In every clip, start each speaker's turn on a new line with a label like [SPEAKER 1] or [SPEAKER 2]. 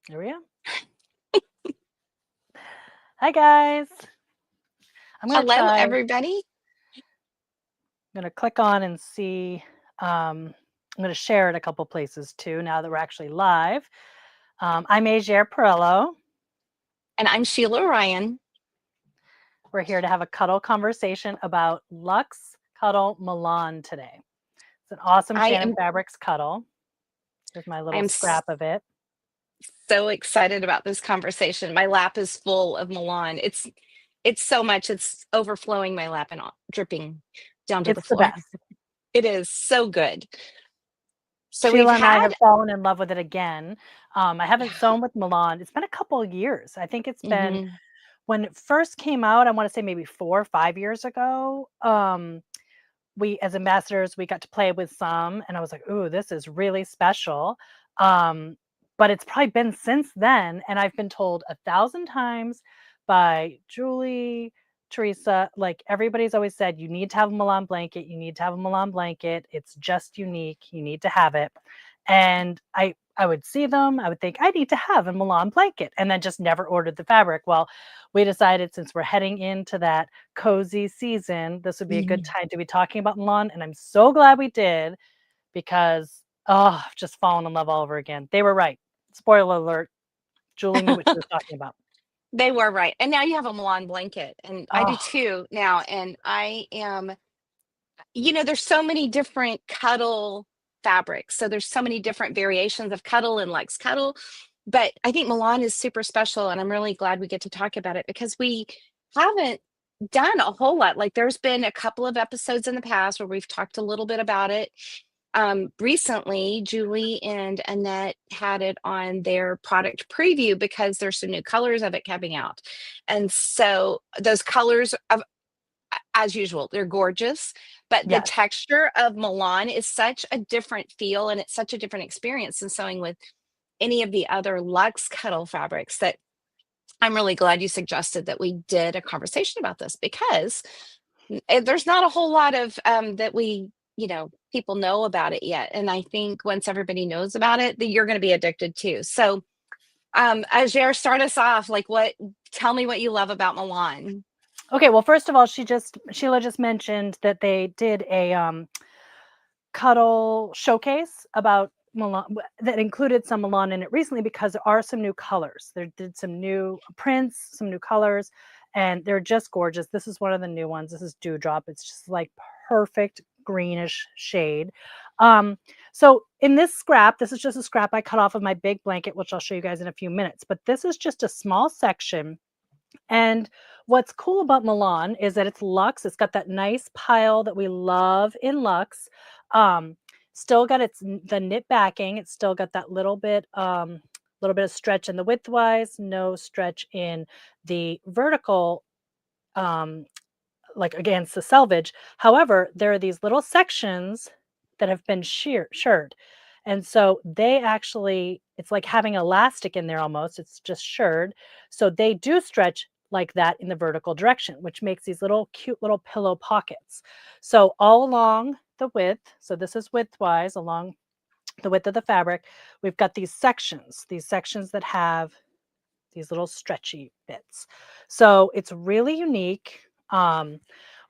[SPEAKER 1] There we go. Hi guys. I'm gonna
[SPEAKER 2] Hello,
[SPEAKER 1] try. I'm
[SPEAKER 2] everybody.
[SPEAKER 1] gonna click on and see. I'm gonna share it a couple places too. Now that we're actually live. I'm Ajaire Parello.
[SPEAKER 2] And I'm Sheila Ryan.
[SPEAKER 1] We're here to have a cuddle conversation about Luxe Cuddle Milan today. It's an awesome
[SPEAKER 2] I
[SPEAKER 1] Shannon
[SPEAKER 2] am
[SPEAKER 1] Fabrics cuddle. Here's my
[SPEAKER 2] I
[SPEAKER 1] little
[SPEAKER 2] am
[SPEAKER 1] scrap of it.
[SPEAKER 2] so excited about this conversation. My lap is full of Milan. It's so much. It's overflowing my lap and dripping down to the
[SPEAKER 1] It's the
[SPEAKER 2] floor.
[SPEAKER 1] best.
[SPEAKER 2] It is so good. So we've
[SPEAKER 1] Sheila and I
[SPEAKER 2] had
[SPEAKER 1] have fallen in love with it again. I haven't
[SPEAKER 2] yeah.
[SPEAKER 1] sewn with Milan. It's been a couple of years. I think it's been
[SPEAKER 2] hmm
[SPEAKER 1] when it first came out. I want to say maybe 4 or 5 years ago. We as ambassadors we got to play with some, and I was like, "Ooh, this is really special." Um, but it's probably been since then, and I've been told 1,000 times by Julie, Teresa, like everybody's always said, you need to have a Milan blanket. You need to have a Milan blanket. It's just unique. You need to have it. And I would see them. I would think I need to have a Milan blanket, and then just never ordered the fabric. Well, we decided since we're heading into that cozy season, this would be a good
[SPEAKER 2] hmm
[SPEAKER 1] time to be talking about Milan. And I'm so glad we did because, oh, I've just fallen in love all over again. They were right. Spoiler alert. Julie knew what she was talking about.
[SPEAKER 2] They were right. And now you have a Milan blanket, and I do
[SPEAKER 1] Oh,
[SPEAKER 2] too now. And I am, there's so many different cuddle fabrics. So there's so many different variations of cuddle and Lex Cuddle. But I think Milan is super special, and I'm really glad we get to talk about it because we haven't done a whole lot. Like there's been a couple of episodes in the past where we've talked a little bit about it. Recently, Julie and Annette had it on their product preview because there's some new colors of it coming out. And so those colors of as usual, they're gorgeous, but the
[SPEAKER 1] yes.
[SPEAKER 2] texture of Milan is such a different feel and it's such a different experience than sewing with any of the other Luxe Cuddle fabrics that I'm really glad you suggested that we did a conversation about this because there's not a whole lot of that people know about it yet. And I think once everybody knows about it, that you're going to be addicted too. So, Ajaire, start us off. Tell me what you love about Milan.
[SPEAKER 1] Okay. Well, first of all, Sheila just mentioned that they did a cuddle showcase about Milan that included some Milan in it recently because there are some new colors. There did some new prints, some new colors, and they're just gorgeous. This is one of the new ones. This is Dewdrop. It's just like perfect greenish shade. Um, so in this scrap, this is just a scrap I cut off of my big blanket, which I'll show you guys in a few minutes. But this is just a small section, and what's cool about Milan is that it's luxe. It's got that nice pile that we love in luxe. Um, Still got the knit backing. It's still got that little bit of stretch in the widthwise, no stretch in the vertical, um, like against the selvage. However, there are these little sections that have been shirred. And so they actually, it's like having elastic in there almost. It's just shirred. So they do stretch like that in the vertical direction, which makes these little cute little pillow pockets. So all along the width, so this is widthwise along the width of the fabric, we've got these sections that have these little stretchy bits. So it's really unique.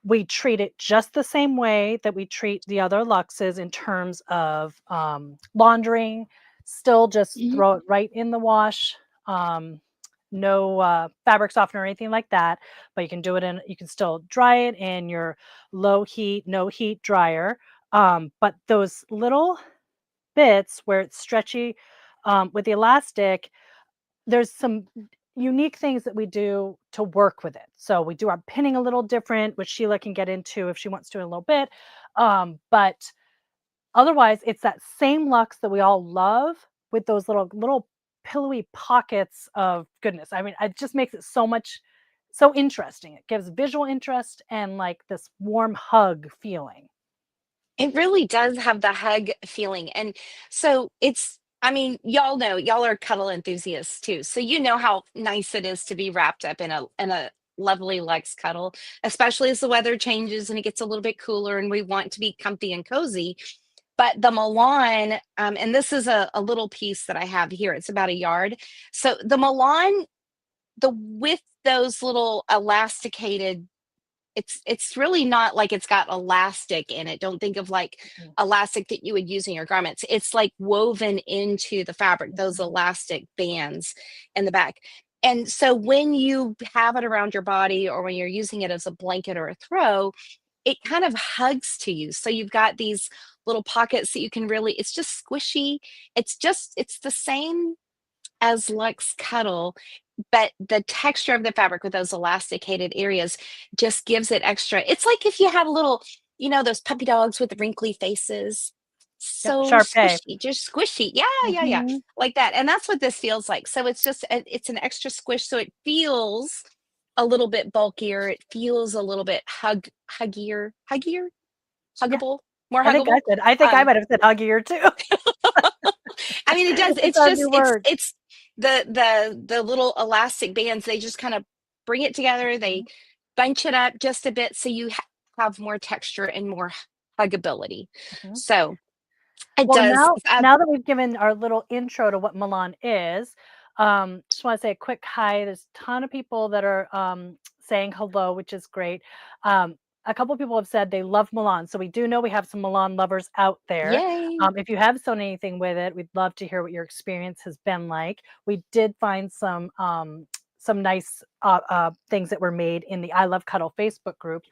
[SPEAKER 1] We treat it just the same way that we treat the other Luxes in terms of laundering. Still just
[SPEAKER 2] Mhm.
[SPEAKER 1] throw it right in the wash. No fabric softener or anything like that, but you can still dry it in your low heat, no heat dryer. But those little bits where it's stretchy with the elastic, there's some unique things that we do to work with it. So we do our pinning a little different, which Sheila can get into if she wants to in a little bit. But otherwise, it's that same luxe that we all love with those little pillowy pockets of goodness. I mean, it just makes it so interesting. It gives visual interest and like this warm hug feeling.
[SPEAKER 2] It really does have the hug feeling. And so I mean, y'all know, y'all are cuddle enthusiasts too. So you know how nice it is to be wrapped up in a lovely Lex cuddle, especially as the weather changes and it gets a little bit cooler and we want to be comfy and cozy. But the Milan, and this is a little piece that I have here. It's about a yard. So the Milan, with those little elasticated, it's really not like it's got elastic in it. Don't think of like
[SPEAKER 1] Mhm,
[SPEAKER 2] elastic that you would use in your garments. It's like woven into the fabric, those
[SPEAKER 1] mhm.
[SPEAKER 2] elastic bands in the back. And so when you have it around your body or when you're using it as a blanket or a throw, it kind of hugs to you. So you've got these little pockets that you can really, it's just squishy. It's the same as Luxe Cuddle, but the texture of the fabric with those elasticated areas just gives it extra. It's like if you had a little, those puppy dogs with the wrinkly faces.
[SPEAKER 1] Yep,
[SPEAKER 2] So
[SPEAKER 1] Sharpay.
[SPEAKER 2] squishy, just squishy. Yeah, yeah, yeah.
[SPEAKER 1] Mhm.
[SPEAKER 2] Like that. And that's what this feels like. So it's just, it's an extra squish. So it feels a little bit bulkier. It feels a little bit huggier,
[SPEAKER 1] Yeah,
[SPEAKER 2] huggable, more
[SPEAKER 1] I think I
[SPEAKER 2] huggable.
[SPEAKER 1] said I think I
[SPEAKER 2] Um,
[SPEAKER 1] might have said huggier too.
[SPEAKER 2] I mean, it does.
[SPEAKER 1] It's
[SPEAKER 2] It's
[SPEAKER 1] our new
[SPEAKER 2] just
[SPEAKER 1] word.
[SPEAKER 2] it's the little elastic bands. They just kind of bring it together. They
[SPEAKER 1] Mhm,
[SPEAKER 2] bunch it up just a bit so you have more texture and more huggability.
[SPEAKER 1] mhm.
[SPEAKER 2] So it
[SPEAKER 1] Well,
[SPEAKER 2] does.
[SPEAKER 1] now that we've given our little intro to what Milan is, just want to say a quick hi. There's a ton of people that are saying hello, which is great. A couple of people have said they love Milan, so we do know we have some Milan lovers out there.
[SPEAKER 2] Yay!
[SPEAKER 1] If you have sewn anything with it, we'd love to hear what your experience has been like. We did find some nice things that were made in the I Love Cuddle Facebook group.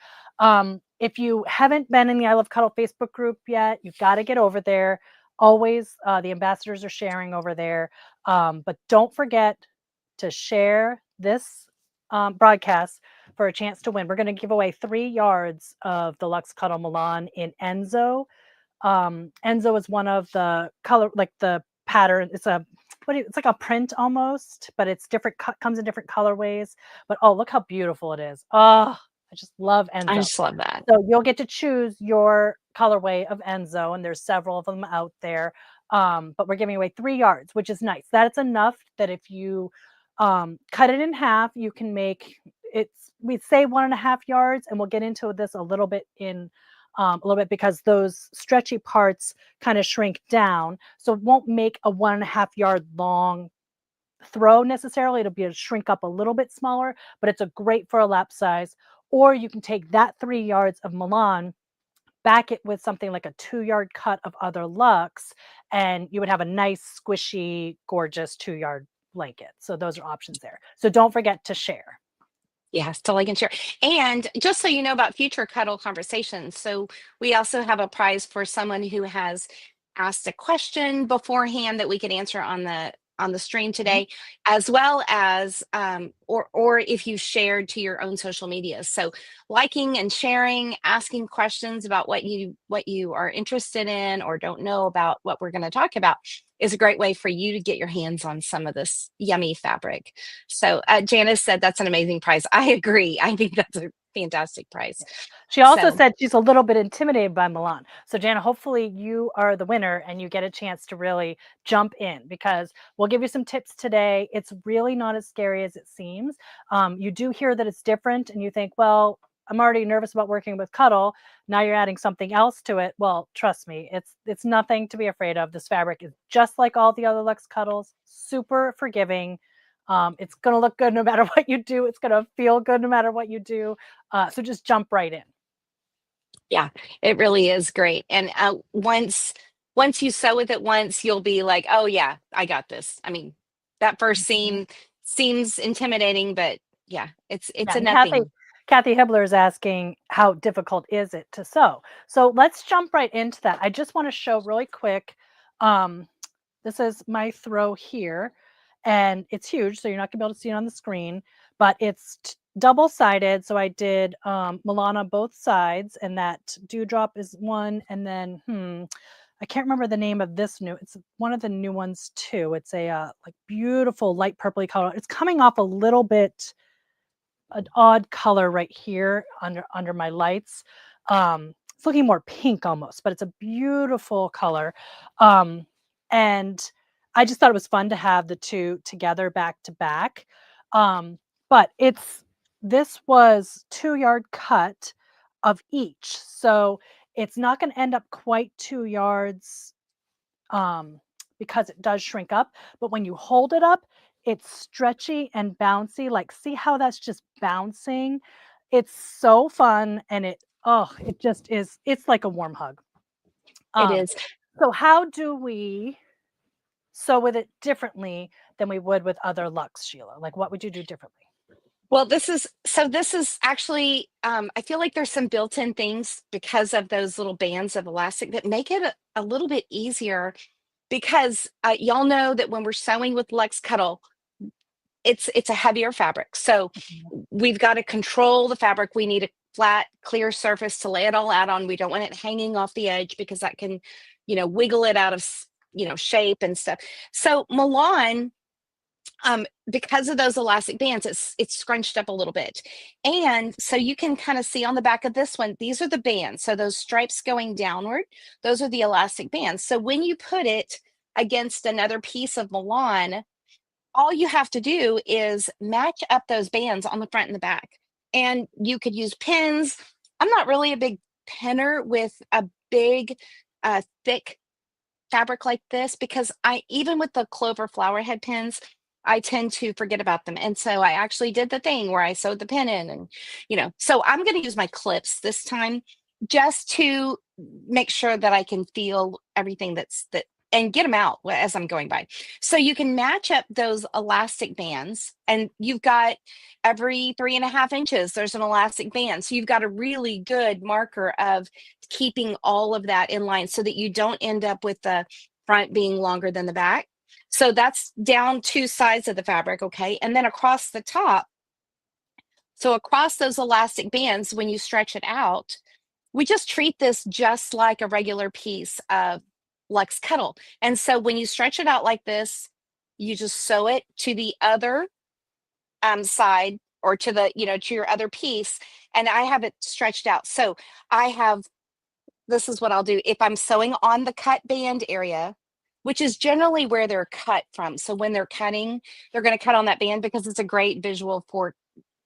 [SPEAKER 1] If you haven't been in the I Love Cuddle Facebook group yet, you've got to get over there. Always, the ambassadors are sharing over there. But don't forget to share this broadcast for a chance to win. We're going to give away 3 yards of the Luxe Cuddle Milan in Enzo. Enzo is one of the color, like the pattern. It's like a print almost, but it's different. Comes in different colorways. But oh, look how beautiful it is. Oh, I just love
[SPEAKER 2] I
[SPEAKER 1] Enzo.
[SPEAKER 2] just love that.
[SPEAKER 1] So you'll get to choose your colorway of Enzo, and there's several of them out there. But we're giving away 3 yards, which is nice. That's enough that if you cut it in half, you can make it's we'd say 1.5 yards, and we'll get into this a little bit because those stretchy parts kind of shrink down. So it won't make a 1.5 yard long throw necessarily. It'll be a shrink up a little bit smaller, but it's a great for a lap size. Or you can take that 3 yards of Milan, back it with something like a 2 yard cut of other Lux, and you would have a nice, squishy, gorgeous 2 yard blanket. So those are options there. So don't forget to share.
[SPEAKER 2] Yes, to like and share. And just so you know about future cuddle conversations, so we also have a prize for someone who has asked a question beforehand that we could answer on the stream
[SPEAKER 1] Mhm.
[SPEAKER 2] today, as well as or if you shared to your own social media. So liking and sharing, asking questions about what you are interested in or don't know about what we're going to talk about is a great way for you to get your hands on some of this yummy fabric. So Janice said that's an amazing prize. I agree. I think that's a fantastic prize.
[SPEAKER 1] She also
[SPEAKER 2] So
[SPEAKER 1] said she's a little bit intimidated by Milan. So, Jana, hopefully you are the winner and you get a chance to really jump in because we'll give you some tips today. It's really not as scary as it seems. You do hear that it's different and you think, well, I'm already nervous about working with Cuddle. Now you're adding something else to it. Well, trust me, it's nothing to be afraid of. This fabric is just like all the other Lux Cuddles, super forgiving. It's going to look good no matter what you do. It's going to feel good no matter what you do. So just jump right in.
[SPEAKER 2] yeah, it really is great. And once you sew with it once, you'll be like, oh yeah, I got this. I mean, that first
[SPEAKER 1] Mhm.
[SPEAKER 2] seems intimidating, but yeah, it's
[SPEAKER 1] Yeah,
[SPEAKER 2] a
[SPEAKER 1] and Kathy
[SPEAKER 2] nothing.
[SPEAKER 1] Kathy Hibbler is asking how difficult is it to sew? So let's jump right into that. I just want to show really quick. Um, this is my throw here, and it's huge, so you're not gonna be able to see it on the screen, but it's double-sided. So I did Milan on both sides, and that dewdrop is one, and then I can't remember the name of this new. It's one of the new ones too. It's a like beautiful light purpley color. It's coming off a little bit an odd color right here under my lights. It's looking more pink almost, but it's a beautiful color. Um, and I just thought it was fun to have the two together back to back. Um, but this was 2 yard cut of each. So It's not going to end up quite 2 yards because it does shrink up. But when you hold it up, it's stretchy and bouncy. Like, see how that's just bouncing? It's so fun, and it just is. It's like a warm hug.
[SPEAKER 2] It
[SPEAKER 1] Um,
[SPEAKER 2] is.
[SPEAKER 1] so how do we sew with it differently than we would with other Luxe, Sheila? Like, what would you do differently?
[SPEAKER 2] Well, this is actually, I feel like there's some built-in things because of those little bands of elastic that make it a little bit easier because y'all know that when we're sewing with Luxe Cuddle, it's a heavier fabric. So
[SPEAKER 1] Mhm.
[SPEAKER 2] we've got to control the fabric. We need a flat, clear surface to lay it all out on. We don't want it hanging off the edge because that can, wiggle it out of, shape and stuff. So Milan, because of those elastic bands, it's scrunched up a little bit. And so you can kind of see on the back of this one, these are the bands. So those stripes going downward, those are the elastic bands. So when you put it against another piece of Milan, all you have to do is match up those bands on the front and the back. And you could use pins. I'm not really a big pinner with a big, thick fabric like this because even with the clover flower head pins, I tend to forget about them. And so I actually did the thing where I sewed the pin in and, so I'm going to use my clips this time just to make sure that I can feel everything that and get them out as I'm going by. So you can match up those elastic bands and you've got every 3.5 inches, there's an elastic band. So you've got a really good marker of keeping all of that in line so that you don't end up with the front being longer than the back. So that's down 2 sides of the fabric, okay? And then across the top, so across those elastic bands, when you stretch it out, we just treat this just like a regular piece of Luxe Cuddle. And so when you stretch it out like this, you just sew it to the other side or to the, to your other piece. And I have it stretched out. So this is what I'll do. If I'm sewing on the cut band area, which is generally where they're cut from. So when they're cutting, they're going to cut on that band because it's a great visual for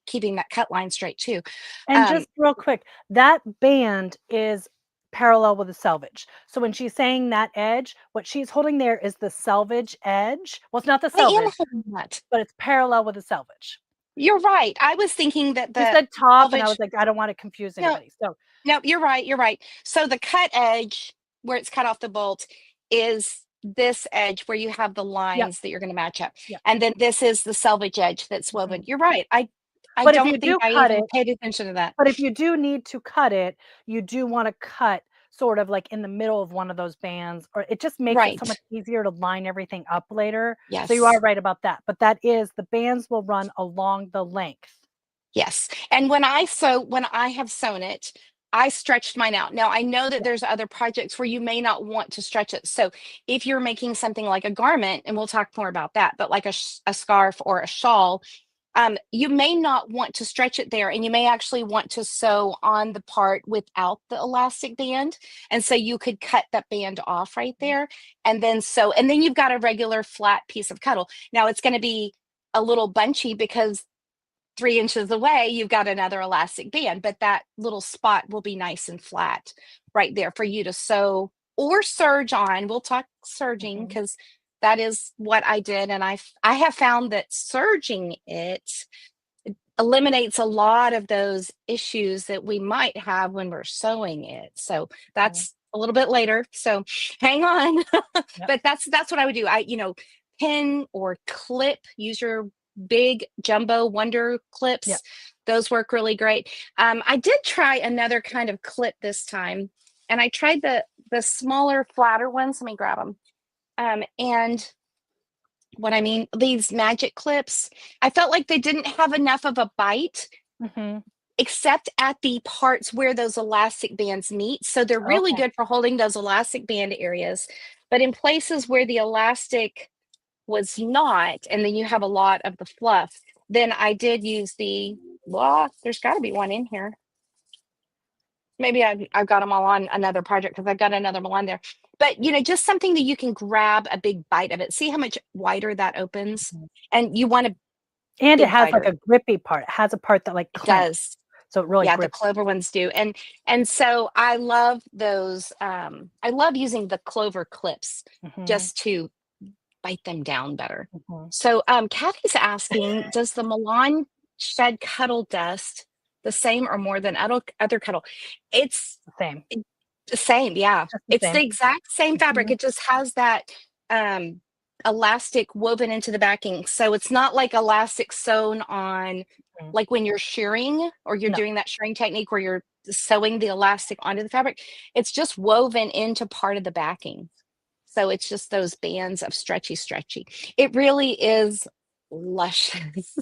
[SPEAKER 2] keeping that cut line straight too.
[SPEAKER 1] And just real quick, that band is parallel with the selvage. So when she's saying that edge, what she's holding there is the selvage edge. Well, it's not the
[SPEAKER 2] I am
[SPEAKER 1] selvage,
[SPEAKER 2] holding that.
[SPEAKER 1] but it's parallel with the selvage.
[SPEAKER 2] You're right. I was thinking that
[SPEAKER 1] You
[SPEAKER 2] the
[SPEAKER 1] said top, and I was
[SPEAKER 2] selvage.
[SPEAKER 1] like, I don't want to confuse
[SPEAKER 2] No,
[SPEAKER 1] anybody. So
[SPEAKER 2] no, you're right. You're right. So the cut edge where it's cut off the bolt is this edge where you have the
[SPEAKER 1] yeah,
[SPEAKER 2] lines that you're going to match up.
[SPEAKER 1] yeah.
[SPEAKER 2] And then this is the selvage edge that's woven.
[SPEAKER 1] Mhm.
[SPEAKER 2] You're right. I
[SPEAKER 1] But if you
[SPEAKER 2] don't think
[SPEAKER 1] do
[SPEAKER 2] I
[SPEAKER 1] cut
[SPEAKER 2] even
[SPEAKER 1] it,
[SPEAKER 2] paid attention to that.
[SPEAKER 1] but if you do need to cut it, you do want to cut sort of like in the middle of one of those bands, or it just makes it so much
[SPEAKER 2] Right.
[SPEAKER 1] easier to line everything up later. So you are
[SPEAKER 2] Yes.
[SPEAKER 1] right about that. But that is the bands will run along the length.
[SPEAKER 2] Yes. And when I have sewn it, I stretched mine out. Now I know that
[SPEAKER 1] Yeah.
[SPEAKER 2] there's other projects where you may not want to stretch it. So if you're making something like a garment, and we'll talk more about that, but like a scarf or a shawl, you may not want to stretch it there, and you may actually want to sew on the part without the elastic band. And so you could cut that band off right there, and then and then you've got a regular flat piece of cuddle. Now it's going to be a little bunchy because 3 inches away, you've got another elastic band, but that little spot will be nice and flat right there for you to sew or serge on. We'll talk serging
[SPEAKER 1] Mhm.
[SPEAKER 2] because that is what I did. And I have found that serging it eliminates a lot of those issues that we might have when we're sewing it. So
[SPEAKER 1] Mhm.
[SPEAKER 2] that's a little bit later. So hang on.
[SPEAKER 1] Yep.
[SPEAKER 2] But that's what I would do. Pin or clip, use your big jumbo wonder
[SPEAKER 1] Yep.
[SPEAKER 2] clips. Those work really great. I did try another kind of clip this time, and I tried the smaller, flatter ones. Let me grab them. And what I mean, these magic clips, I felt like they didn't have enough of a bite
[SPEAKER 1] Mhm.
[SPEAKER 2] except at the parts where those elastic bands meet. So they're really
[SPEAKER 1] Okay.
[SPEAKER 2] good for holding those elastic band areas. But in places where the elastic was not, and then you have a lot of the fluff, then I did use well, there's got to be one in here. Maybe I've got them all on another project because I've got another one on there. But, just something that you can grab a big bite of it. See how much wider that opens?
[SPEAKER 1] Mhm.
[SPEAKER 2] And you want a
[SPEAKER 1] And it
[SPEAKER 2] big
[SPEAKER 1] has like
[SPEAKER 2] biter.
[SPEAKER 1] a grippy part. It has a part that like
[SPEAKER 2] It
[SPEAKER 1] clamps.
[SPEAKER 2] does.
[SPEAKER 1] So it really
[SPEAKER 2] Yeah, the
[SPEAKER 1] grips.
[SPEAKER 2] clover ones do. And so I love those. I love using the clover clips
[SPEAKER 1] Hmm.
[SPEAKER 2] just to bite them down better.
[SPEAKER 1] Hmm.
[SPEAKER 2] So Kathy's asking, does the Milan shed cuddle dust the same or more than other cuddle? It's
[SPEAKER 1] The same,
[SPEAKER 2] it- the same, yeah.
[SPEAKER 1] just the
[SPEAKER 2] It's
[SPEAKER 1] same.
[SPEAKER 2] the exact same fabric.
[SPEAKER 1] Mhm.
[SPEAKER 2] It just has that um elastic woven into the backing. So it's not like elastic sewn on,
[SPEAKER 1] Mhm.
[SPEAKER 2] like when you're shearing or you're
[SPEAKER 1] No,
[SPEAKER 2] doing that shearing technique where you're sewing the elastic onto the fabric. It's just woven into part of the backing. So it's just those bands of stretchy. It really is luscious.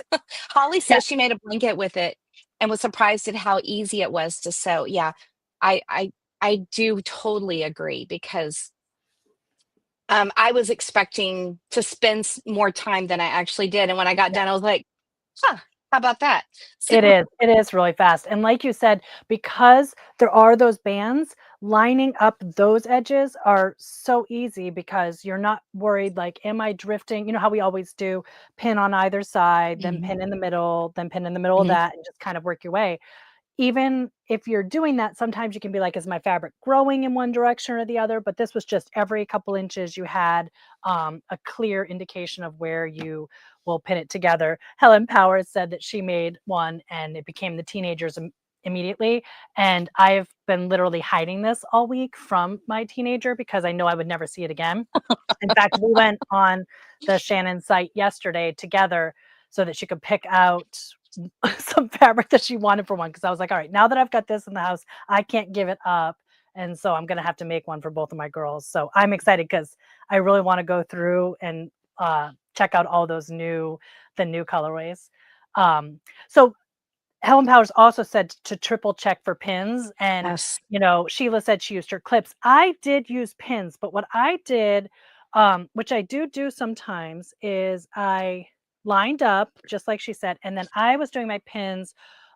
[SPEAKER 2] Holly
[SPEAKER 1] yeah,
[SPEAKER 2] says she made a blanket with it and was surprised at how easy it was to sew. Yeah, I I I do totally agree because I was expecting to spend more time than I actually did, and when I got done, I was like, "Huh, how about that?" So,
[SPEAKER 1] it is really fast, and like you said, because there are those bands, lining up those edges are so easy because you're not worried, like, "Am I drifting?" You know how we always do, pin on either side, then
[SPEAKER 2] Mhm,
[SPEAKER 1] pin in the middle, then pin in the middle of
[SPEAKER 2] mhm.
[SPEAKER 1] that, and just kind of work your way. Even if you're doing that, sometimes you can be like, "Is my fabric growing in one direction or the other?" But this was just every couple inches you had, a clear indication of where you will pin it together. Helen Powers said that she made one and it became the teenagers immediately. And I've been literally hiding this all week from my teenager because I know I would never see it again. In fact, we went on the Shannon site yesterday together so that she could pick out some fabric that she wanted for one. Because I was like, all right, now that I've got this in the house, I can't give it up. And so I'm going to have to make one for both of my girls. So I'm excited because I really want to go through and check out all the new colorways. Um, so Helen Powers also said to triple check for pins. And,
[SPEAKER 2] Yes.
[SPEAKER 1] Sheila said she used her clips. I did use pins, but what I did, which I do sometimes, is I lined up, just like she said, and then I was doing my pins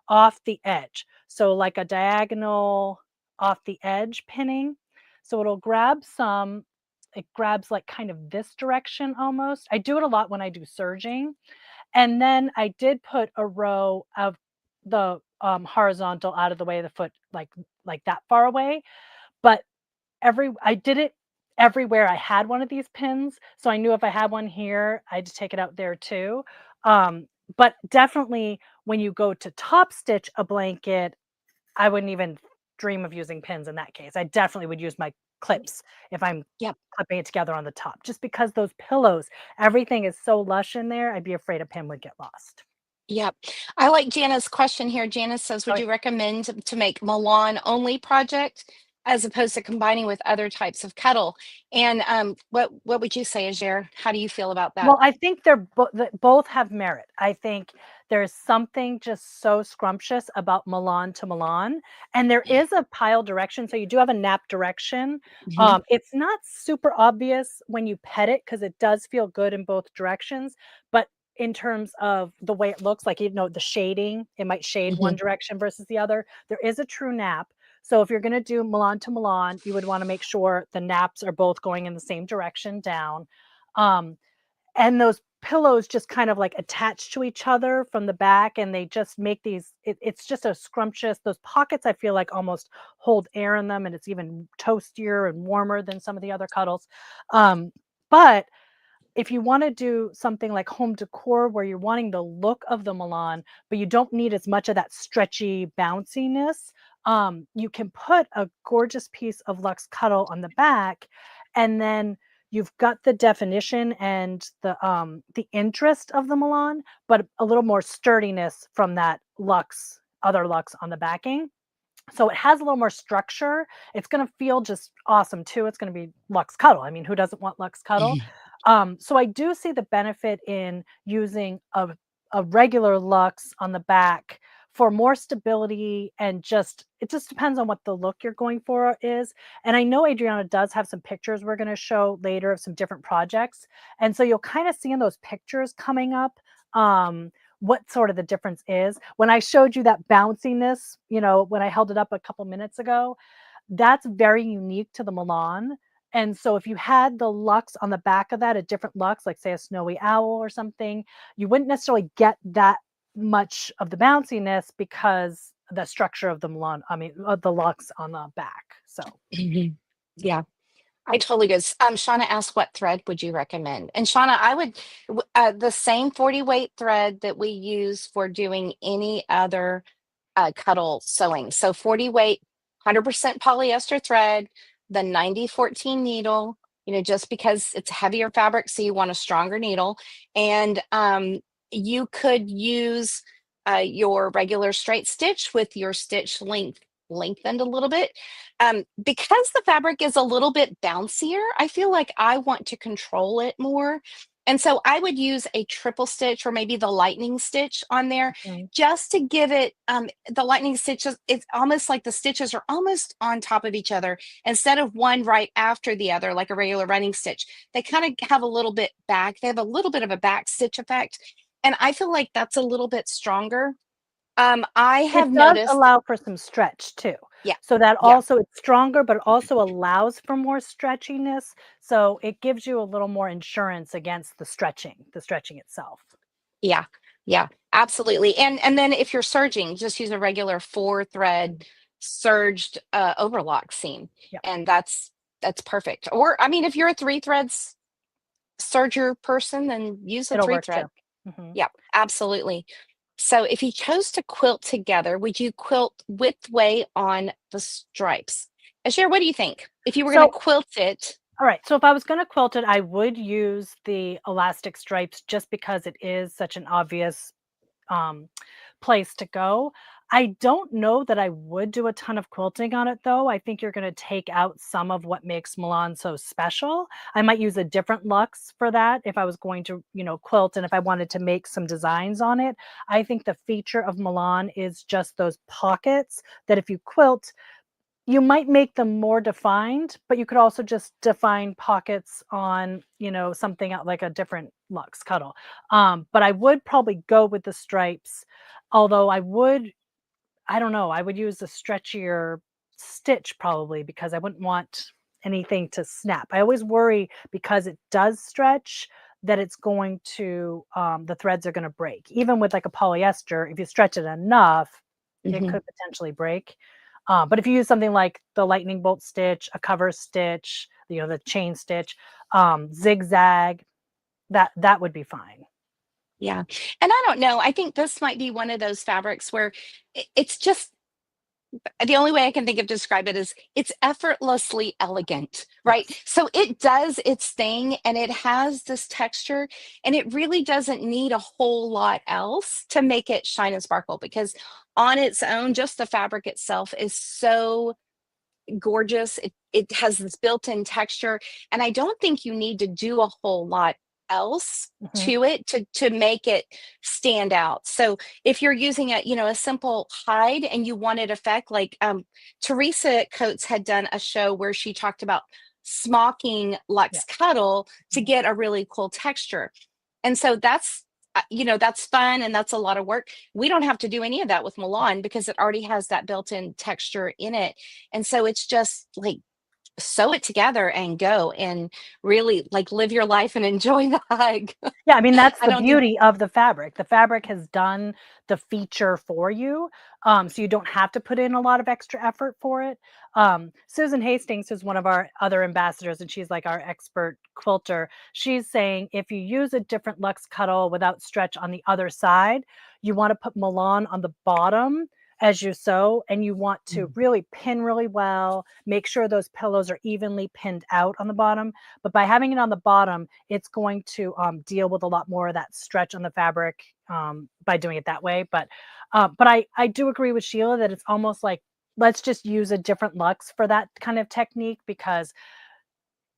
[SPEAKER 1] off the edge. So, like a diagonal off the edge pinning. So, it grabs like kind of this direction almost. I do it a lot when I do serging, and then I did put a row of the, horizontal out of the way of the foot, like that far away, but I did it everywhere I had one of these pins, so I knew if I had one here, I'd take it out there too. But definitely when you go to top stitch a blanket, I wouldn't even dream of using pins in that case. I definitely would use my clips if I'm
[SPEAKER 2] Yep.
[SPEAKER 1] clipping it together on the top, just because those pillows, everything is so lush in there, I'd be afraid a pin would get lost.
[SPEAKER 2] Yep. I like Jana's question here. Jana says,
[SPEAKER 1] Oh,
[SPEAKER 2] would you recommend to make Milan only project as opposed to combining with other types of cuddle? And what would you say, Ajaire? How do you feel about that?
[SPEAKER 1] well, I think both have merit. I think there's something just so scrumptious about Milan to Milan, and there is a pile direction, so you do have a nap direction.
[SPEAKER 2] Mhm,
[SPEAKER 1] It's not super obvious when you pet it because it does feel good in both directions, but in terms of the way it looks, like, the shading, it might shade one
[SPEAKER 2] mhm.
[SPEAKER 1] direction versus the other. There is a true nap. So if you're gonna do Milan to Milan, you would wanna make sure the naps are both going in the same direction down. Um, and those pillows just kind of like attach to each other from the back, and they just make it's just a scrumptious, those pockets I feel like almost hold air in them, and it's even toastier and warmer than some of the other cuddles. But if you want to do something like home decor where you're wanting the look of the Milan, but you don't need as much of that stretchy bounciness, you can put a gorgeous piece of Luxe Cuddle on the back, and then you've got the definition and the interest of the Milan, but a little more sturdiness from that other Luxe on the backing. So it has a little more structure. It's gonna feel just awesome too. It's gonna be Luxe Cuddle. I mean, who doesn't want Luxe Cuddle? So I do see the benefit in using a regular Luxe on the back for more stability, and it just depends on what the look you're going for is. And I know Adriana does have some pictures we're gonna show later of some different projects. And so you'll kind of see in those pictures coming up, what sort of the difference is. When I showed you that bounciness, when I held it up a couple minutes ago, that's very unique to the Milan. And so if you had the Luxe on the back of that, a different Luxe, like say a snowy owl or something, you wouldn't necessarily get that much of the bounciness because the structure of the Milan, I mean, the luxe on the back. So
[SPEAKER 2] Mhm. Yeah. I totally good. Shauna asked, what thread would you recommend? And Shauna, I would the same 40 weight thread that we use for doing any other cuddle sewing. So 40 weight, 100% polyester thread, the 9014 needle, just because it's heavier fabric, so you want a stronger needle. And you could use your regular straight stitch with your stitch lengthened a little bit. Because the fabric is a little bit bouncier, I feel like I want to control it more. And so I would use a triple stitch or maybe the lightning stitch on there
[SPEAKER 1] mhm,
[SPEAKER 2] just to give it the lightning stitches. It's almost like the stitches are almost on top of each other instead of one right after the other, like a regular running stitch. They kind of have a little bit back, they have a little bit of a back stitch effect. And I feel like that's a little bit stronger. I
[SPEAKER 1] it
[SPEAKER 2] have
[SPEAKER 1] does
[SPEAKER 2] noticed that,
[SPEAKER 1] allow for some stretch too.
[SPEAKER 2] yeah,
[SPEAKER 1] So that
[SPEAKER 2] yeah,
[SPEAKER 1] also it's stronger, but it also allows for more stretchiness. So it gives you a little more insurance against the stretching itself.
[SPEAKER 2] yeah, yeah, absolutely. And then if you're serging, just use a regular 4 thread serged overlock seam,
[SPEAKER 1] Yeah,
[SPEAKER 2] and that's perfect. Or I mean, if you're a 3 threads serger person, then use a
[SPEAKER 1] it'll
[SPEAKER 2] three
[SPEAKER 1] work too.
[SPEAKER 2] thread.
[SPEAKER 1] Hmm.
[SPEAKER 2] Yeah, absolutely. So if you chose to quilt together, would you quilt widthway on the stripes? Ajaire, what do you think? If you were going to
[SPEAKER 1] So
[SPEAKER 2] quilt it,
[SPEAKER 1] all right. So if I was going to quilt it, I would use the elastic stripes just because it is such an obvious um, place to go. I don't know that I would do a ton of quilting on it though. I think you're going to take out some of what makes Milan so special. I might use a different luxe for that if I was going to, quilt and if I wanted to make some designs on it. I think the feature of Milan is just those pockets that if you quilt, you might make them more defined, but you could also just define pockets on, something like a different Luxe Cuddle. But I would probably go with the stripes, although I don't know, I would use a stretchier stitch probably because I wouldn't want anything to snap. I always worry because it does stretch that it's going to, the threads are going to break. Even with like a polyester, if you stretch it enough, it
[SPEAKER 2] mhm,
[SPEAKER 1] could potentially break. But if you use something like the lightning bolt stitch, a cover stitch, the chain stitch, zigzag, that would be fine.
[SPEAKER 2] yeah. And I don't know. I think this might be one of those fabrics where it's just the only way I can think of to describe it is it's effortlessly elegant, right?
[SPEAKER 1] Yes.
[SPEAKER 2] So it does its thing and it has this texture, and it really doesn't need a whole lot else to make it shine and sparkle because on its own, just the fabric itself is so gorgeous. It has this built-in texture, and I don't think you need to do a whole lot else
[SPEAKER 1] Mhm.
[SPEAKER 2] to it to make it stand out. So if you're using a simple hide and you wanted effect, like Teresa Coates had done a show where she talked about smocking
[SPEAKER 1] Yeah.
[SPEAKER 2] Lux Cuddle to
[SPEAKER 1] Mhm.
[SPEAKER 2] get a really cool texture. And so that's fun and that's a lot of work. We don't have to do any of that with Milan because it already has that built-in texture in it. And so it's just like sew it together and go and really like live your life and enjoy the hug.
[SPEAKER 1] Yeah, I mean, that's
[SPEAKER 2] I
[SPEAKER 1] the
[SPEAKER 2] don't think,
[SPEAKER 1] beauty of the fabric. The fabric has done the feature for you, so you don't have to put in a lot of extra effort for it. Susan Hastings is one of our other ambassadors, and she's like our expert quilter. She's saying if you use a different Lux Cuddle without stretch on the other side, you want to put Milan on the bottom as you sew, and you want to
[SPEAKER 2] Mm,
[SPEAKER 1] really pin really well, make sure those pillows are evenly pinned out on the bottom. But by having it on the bottom, it's going to deal with a lot more of that stretch on the fabric by doing it that way. But I do agree with Sheila that it's almost like let's just use a different luxe for that kind of technique because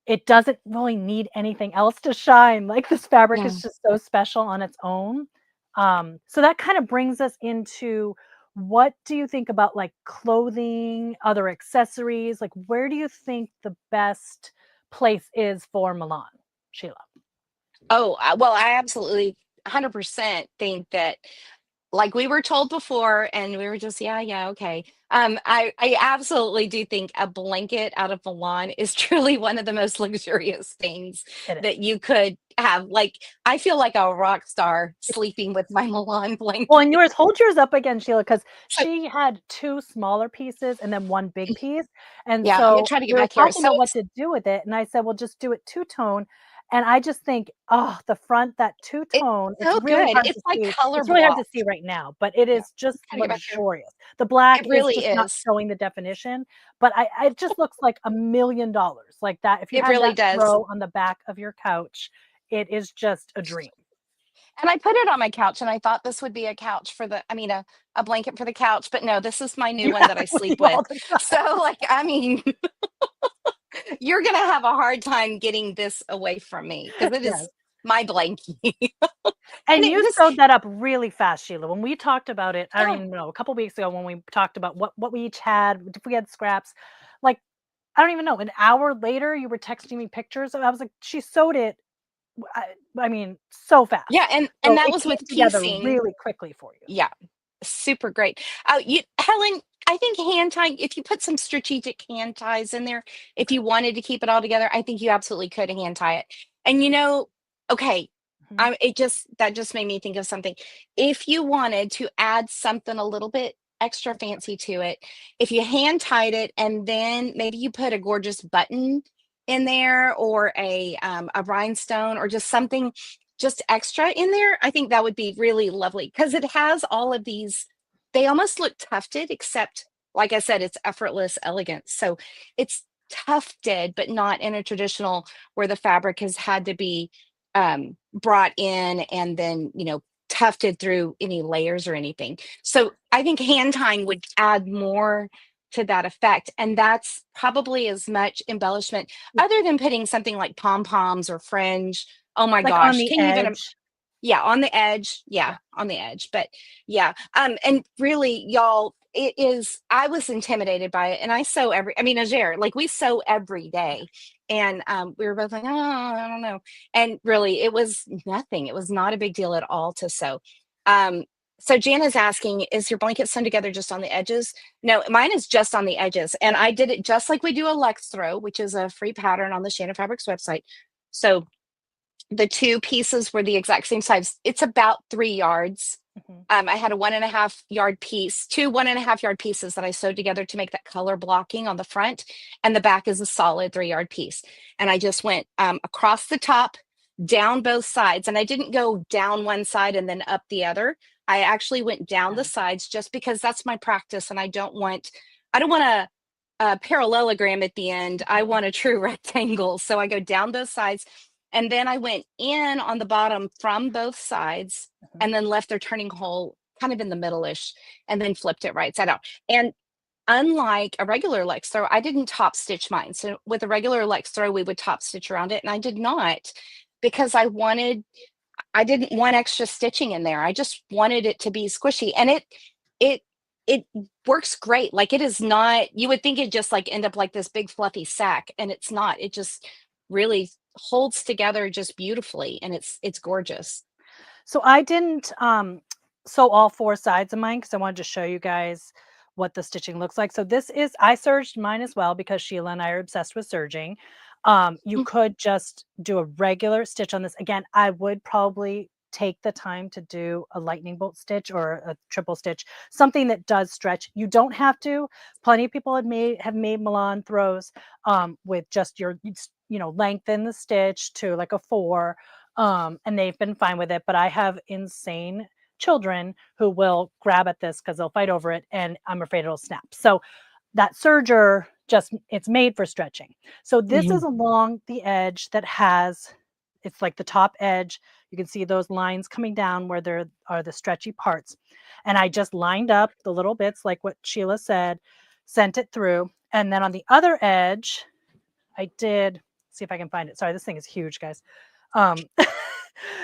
[SPEAKER 1] it doesn't really need anything else to shine. Like this fabric
[SPEAKER 2] yeah.
[SPEAKER 1] is just so special on its own. So that kind of brings us into what do you think about like clothing, other accessories? Like where do you think the best place is for Milan, Sheila?
[SPEAKER 2] Oh, well, I absolutely 100% think that like we were told before, and we were just, yeah, okay. I absolutely do think a blanket out of Milan is truly one of the most luxurious things
[SPEAKER 1] It
[SPEAKER 2] that
[SPEAKER 1] is.
[SPEAKER 2] you could have. Like, I feel like a rock star sleeping with my Milan
[SPEAKER 1] Well, and
[SPEAKER 2] blanket.
[SPEAKER 1] yours, hold yours up again, Sheila, because
[SPEAKER 2] So,
[SPEAKER 1] she had 2 smaller pieces and then 1 big piece, and
[SPEAKER 2] yeah, I'm gonna
[SPEAKER 1] so
[SPEAKER 2] try to get
[SPEAKER 1] we were
[SPEAKER 2] back here.
[SPEAKER 1] talking
[SPEAKER 2] So
[SPEAKER 1] about what to do with it, and I said, "Well, just do it two-tone," and I just think, oh, the front, that
[SPEAKER 2] it's
[SPEAKER 1] two-tone, it's
[SPEAKER 2] so
[SPEAKER 1] really
[SPEAKER 2] good.
[SPEAKER 1] hard
[SPEAKER 2] It's
[SPEAKER 1] to
[SPEAKER 2] like
[SPEAKER 1] see.
[SPEAKER 2] color
[SPEAKER 1] It's really hard to
[SPEAKER 2] block.
[SPEAKER 1] see right now, but it
[SPEAKER 2] Yeah,
[SPEAKER 1] is just
[SPEAKER 2] trying to get back here.
[SPEAKER 1] luxurious. The black
[SPEAKER 2] It
[SPEAKER 1] is
[SPEAKER 2] really
[SPEAKER 1] just not
[SPEAKER 2] is.
[SPEAKER 1] showing the definition, but it just looks like $1,000,000, like that. If you
[SPEAKER 2] It
[SPEAKER 1] had
[SPEAKER 2] really
[SPEAKER 1] that
[SPEAKER 2] does.
[SPEAKER 1] throw on the back of your couch, it is just a dream.
[SPEAKER 2] And I put it on my couch, and I thought this would be a couch for the, I mean, a blanket for the couch, but no, this is my new
[SPEAKER 1] You
[SPEAKER 2] one
[SPEAKER 1] have
[SPEAKER 2] that I
[SPEAKER 1] it with you
[SPEAKER 2] sleep with.
[SPEAKER 1] all the time.
[SPEAKER 2] So, like, I mean, you're gonna have a hard time getting this away from me because it
[SPEAKER 1] Yes.
[SPEAKER 2] is my blankie. And
[SPEAKER 1] And
[SPEAKER 2] it
[SPEAKER 1] you
[SPEAKER 2] just,
[SPEAKER 1] sewed that up really fast, Sheila. When we talked about it, I don't
[SPEAKER 2] yeah,
[SPEAKER 1] even know, a couple weeks ago when we talked about what we each had, if we had scraps, like, I don't even know, an hour later, you were texting me pictures, and I was like, "She sewed it, I mean, so
[SPEAKER 2] yeah,
[SPEAKER 1] fast."
[SPEAKER 2] and
[SPEAKER 1] So
[SPEAKER 2] that
[SPEAKER 1] it
[SPEAKER 2] was
[SPEAKER 1] came
[SPEAKER 2] with
[SPEAKER 1] together
[SPEAKER 2] piecing.
[SPEAKER 1] really quickly for you.
[SPEAKER 2] Yeah, super great. You, Helen, I think hand tying, if you put some strategic hand ties in there, if
[SPEAKER 1] Okay.
[SPEAKER 2] you wanted to keep it all together, I think you absolutely could hand tie it. And okay,
[SPEAKER 1] Mhm.
[SPEAKER 2] it just, that just made me think of something. If you wanted to add something a little bit extra fancy to it, if you hand tied it and then maybe you put a gorgeous button in there, or a rhinestone, or just something just extra in there, I think that would be really lovely because it has all of these. They almost look tufted, except, like I said, it's effortless elegance. So it's tufted, but not in a traditional where the fabric has had to be brought in and then, tufted through any layers or anything. So I think hand tying would add more to that effect. And that's probably as much embellishment,
[SPEAKER 1] Yeah,
[SPEAKER 2] other than putting something like pom poms or fringe. Oh my
[SPEAKER 1] like on
[SPEAKER 2] gosh.
[SPEAKER 1] the
[SPEAKER 2] Can you even,
[SPEAKER 1] edge.
[SPEAKER 2] yeah, on the edge. Yeah,
[SPEAKER 1] Yeah.
[SPEAKER 2] on the edge. But yeah, and really, y'all, it is. I was intimidated by it, and I sew I mean, Ajaire, like we sew every day, and we were both like, oh, I don't know, and really, it was nothing. It was not a big deal at all to sew. Um, so Jana's asking, is your blanket sewn together just on the edges? No, mine is just on the edges, and I did it just like we do a Lex throw, which is a free pattern on the Shannon Fabrics website. So the two pieces were the exact same size. It's about 3 yards.
[SPEAKER 1] Mhm.
[SPEAKER 2] I had a 1.5 yard piece, two 1.5 yard pieces that I sewed together to make that color blocking on the front, and the back is a solid 3 yard piece. And I just went across the top, down both sides, and I didn't go down one side and then up the other. I actually went down the
[SPEAKER 1] Yeah.
[SPEAKER 2] sides just because that's my practice, and I don't want a parallelogram at the end. I
[SPEAKER 1] Mhm.
[SPEAKER 2] want a true rectangle, so I go down both sides, and then I went in on the bottom from both sides,
[SPEAKER 1] Mhm.
[SPEAKER 2] and then left their turning hole kind of in the middle-ish, and then flipped it right side out. And unlike a regular Lex throw, I didn't top stitch mine. So with a regular Lex throw, we would top stitch around it, and I did not, because I didn't want extra stitching in there. I just wanted it to be squishy, and it it works great. Like, it is not, you would think it just like end up like this big fluffy sack, and it's not. It just really holds together just beautifully, and it's gorgeous.
[SPEAKER 1] So I didn't sew all 4 sides of mine because I wanted to show you guys what the stitching looks like. So this is, I serged mine as well because Sheila and I are obsessed with serging. You
[SPEAKER 2] Mm,
[SPEAKER 1] could just do a regular stitch on this. Again, I would probably take the time to do a lightning bolt stitch or a triple stitch, something that does stretch. You don't have to. Plenty of people have made Milan throws with just your lengthen the stitch to like a 4, and they've been fine with it. But I have insane children who will grab at this because they'll fight over it, and I'm afraid it'll snap. So that serger, just it's made for stretching. So this is
[SPEAKER 2] mhm.
[SPEAKER 1] along the edge that has, it's like the top edge. You can see those lines coming down where there are the stretchy parts. And I just lined up the little bits like what Sheila said, sent it through. And then on the other edge, I did see if I can find it. Sorry, this thing is huge, guys. Um,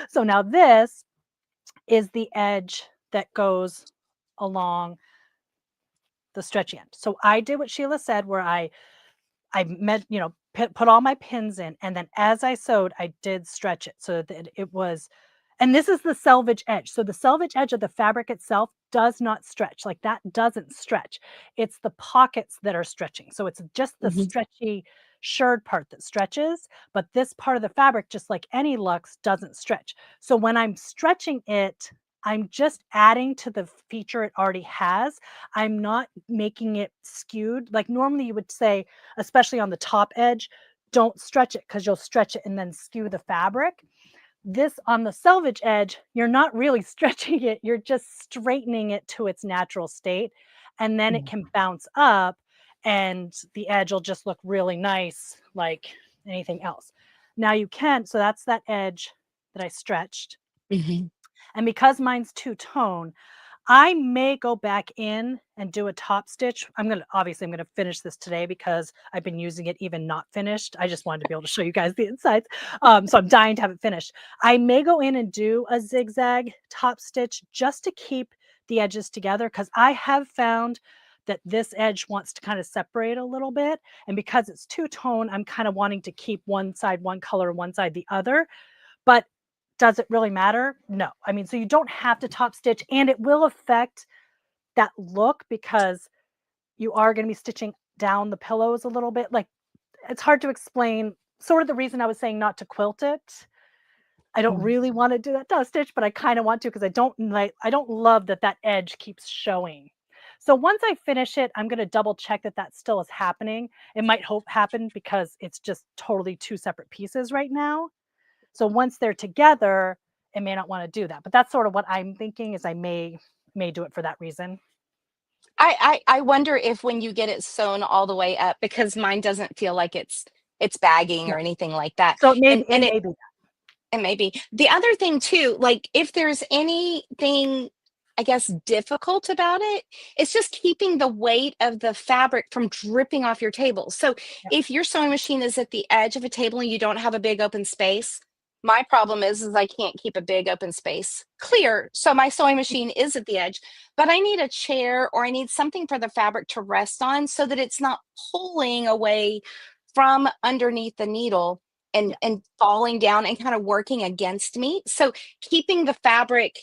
[SPEAKER 1] so now this is the edge that goes along the stretchy end. So I did what Sheila said, where I met, put all my pins in, and then as I sewed, I did stretch it so that it was And this is the selvage edge. So the selvage edge of the fabric itself does not stretch. Like that doesn't stretch. It's the pockets that are stretching. So it's just the
[SPEAKER 2] Mhm.
[SPEAKER 1] stretchy shirred part that stretches, but this part of the fabric, just like any Luxe, doesn't stretch. So when I'm stretching it, I'm just adding to the feature it already has. I'm not making it skewed. Like normally you would say, especially on the top edge, don't stretch it because you'll stretch it and then skew the fabric. This on the selvage edge, you're not really stretching it, you're just straightening it to its natural state, and then it
[SPEAKER 2] Mhm.
[SPEAKER 1] can bounce up and the edge will just look really nice like anything else. Now you can, so that's that edge that I stretched.
[SPEAKER 2] Mhm.
[SPEAKER 1] And because mine's two-tone, I may go back in and do a top stitch. I'm gonna finish this today because I've been using it even not finished. I just wanted to be able to show you guys the insides. So I'm dying to have it finished. I may go in and do a zigzag top stitch just to keep the edges together because I have found that this edge wants to kind of separate a little bit. And because it's two-tone, I'm kind of wanting to keep one side one color, one side the other. But does it really matter? No. I mean, so you don't have to top stitch and it will affect that look because you are going to be stitching down the pillows a little bit. Like it's hard to explain. Sort of the reason I was saying not to quilt it. I don't
[SPEAKER 2] Mhm.
[SPEAKER 1] really want to do that top stitch, but I kind of want to because I don't love that that edge keeps showing. So once I finish it, I'm going to double check that that still is happening. It might hope happen because it's just totally two separate pieces right now. So once they're together, it may not want to do that. But that's sort of what I'm thinking is I may do it for that reason.
[SPEAKER 2] I wonder if when you get it sewn all the way up, because mine doesn't feel like it's bagging
[SPEAKER 1] Yeah.
[SPEAKER 2] or anything like that.
[SPEAKER 1] So it may
[SPEAKER 2] And
[SPEAKER 1] be,
[SPEAKER 2] and it may be. The other thing too, like if there's anything, I guess, difficult about it, it's just keeping the weight of the fabric from dripping off your table. So
[SPEAKER 1] yeah,
[SPEAKER 2] if your sewing machine is at the edge of a table and you don't have a big open space, my problem is I can't keep a big open space clear. So my sewing machine is at the edge, but I need a chair or I need something for the fabric to rest on so that it's not pulling away from underneath the needle
[SPEAKER 1] yeah,
[SPEAKER 2] and falling down and kind of working against me. So keeping the fabric,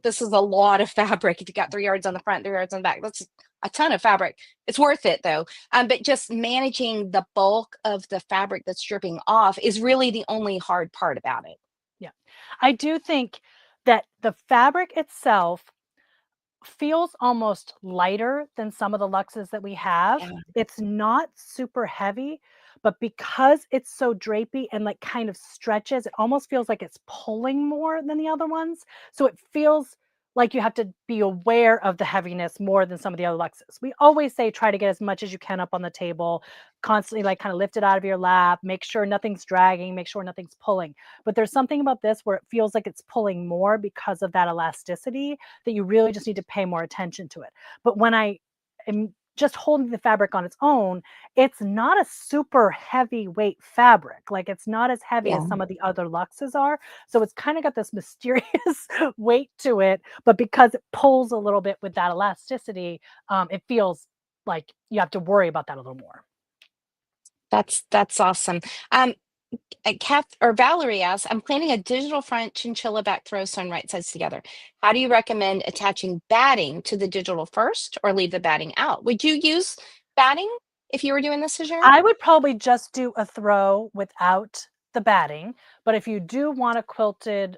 [SPEAKER 2] this is a lot of fabric. If you got 3 yards on the front, 3 yards on the back, that's a ton of fabric. It's worth it though. But just managing the bulk of the fabric that's dripping off is really the only hard part about it.
[SPEAKER 1] yeah. I do think that the fabric itself feels almost lighter than some of the Luxes that we have.
[SPEAKER 2] Yeah.
[SPEAKER 1] It's not super heavy, but because it's so drapey and like kind of stretches, it almost feels like it's pulling more than the other ones. So it feels like you have to be aware of the heaviness more than some of the other Luxes. We always say try to get as much as you can up on the table, constantly like kind of lift it out of your lap, make sure nothing's dragging, make sure nothing's pulling. But there's something about this where it feels like it's pulling more because of that elasticity that you really just need to pay more attention to it. But when I am just holding the fabric on its own, it's not a super heavy weight fabric. Like it's not as heavy as
[SPEAKER 2] Yeah.
[SPEAKER 1] some of the other Luxes are. So it's kind of got this mysterious weight to it. But because it pulls a little bit with that elasticity, it feels like you have to worry about that a little more.
[SPEAKER 2] That's awesome. Um, Kath or Valerie asks, I'm planning a digital front chinchilla back throw sewn right sides together. How do you recommend attaching batting to the digital first or leave the batting out? Would you use batting if you were doing this, Ajaire?
[SPEAKER 1] I would probably just do a throw without the batting, but if you do want a quilted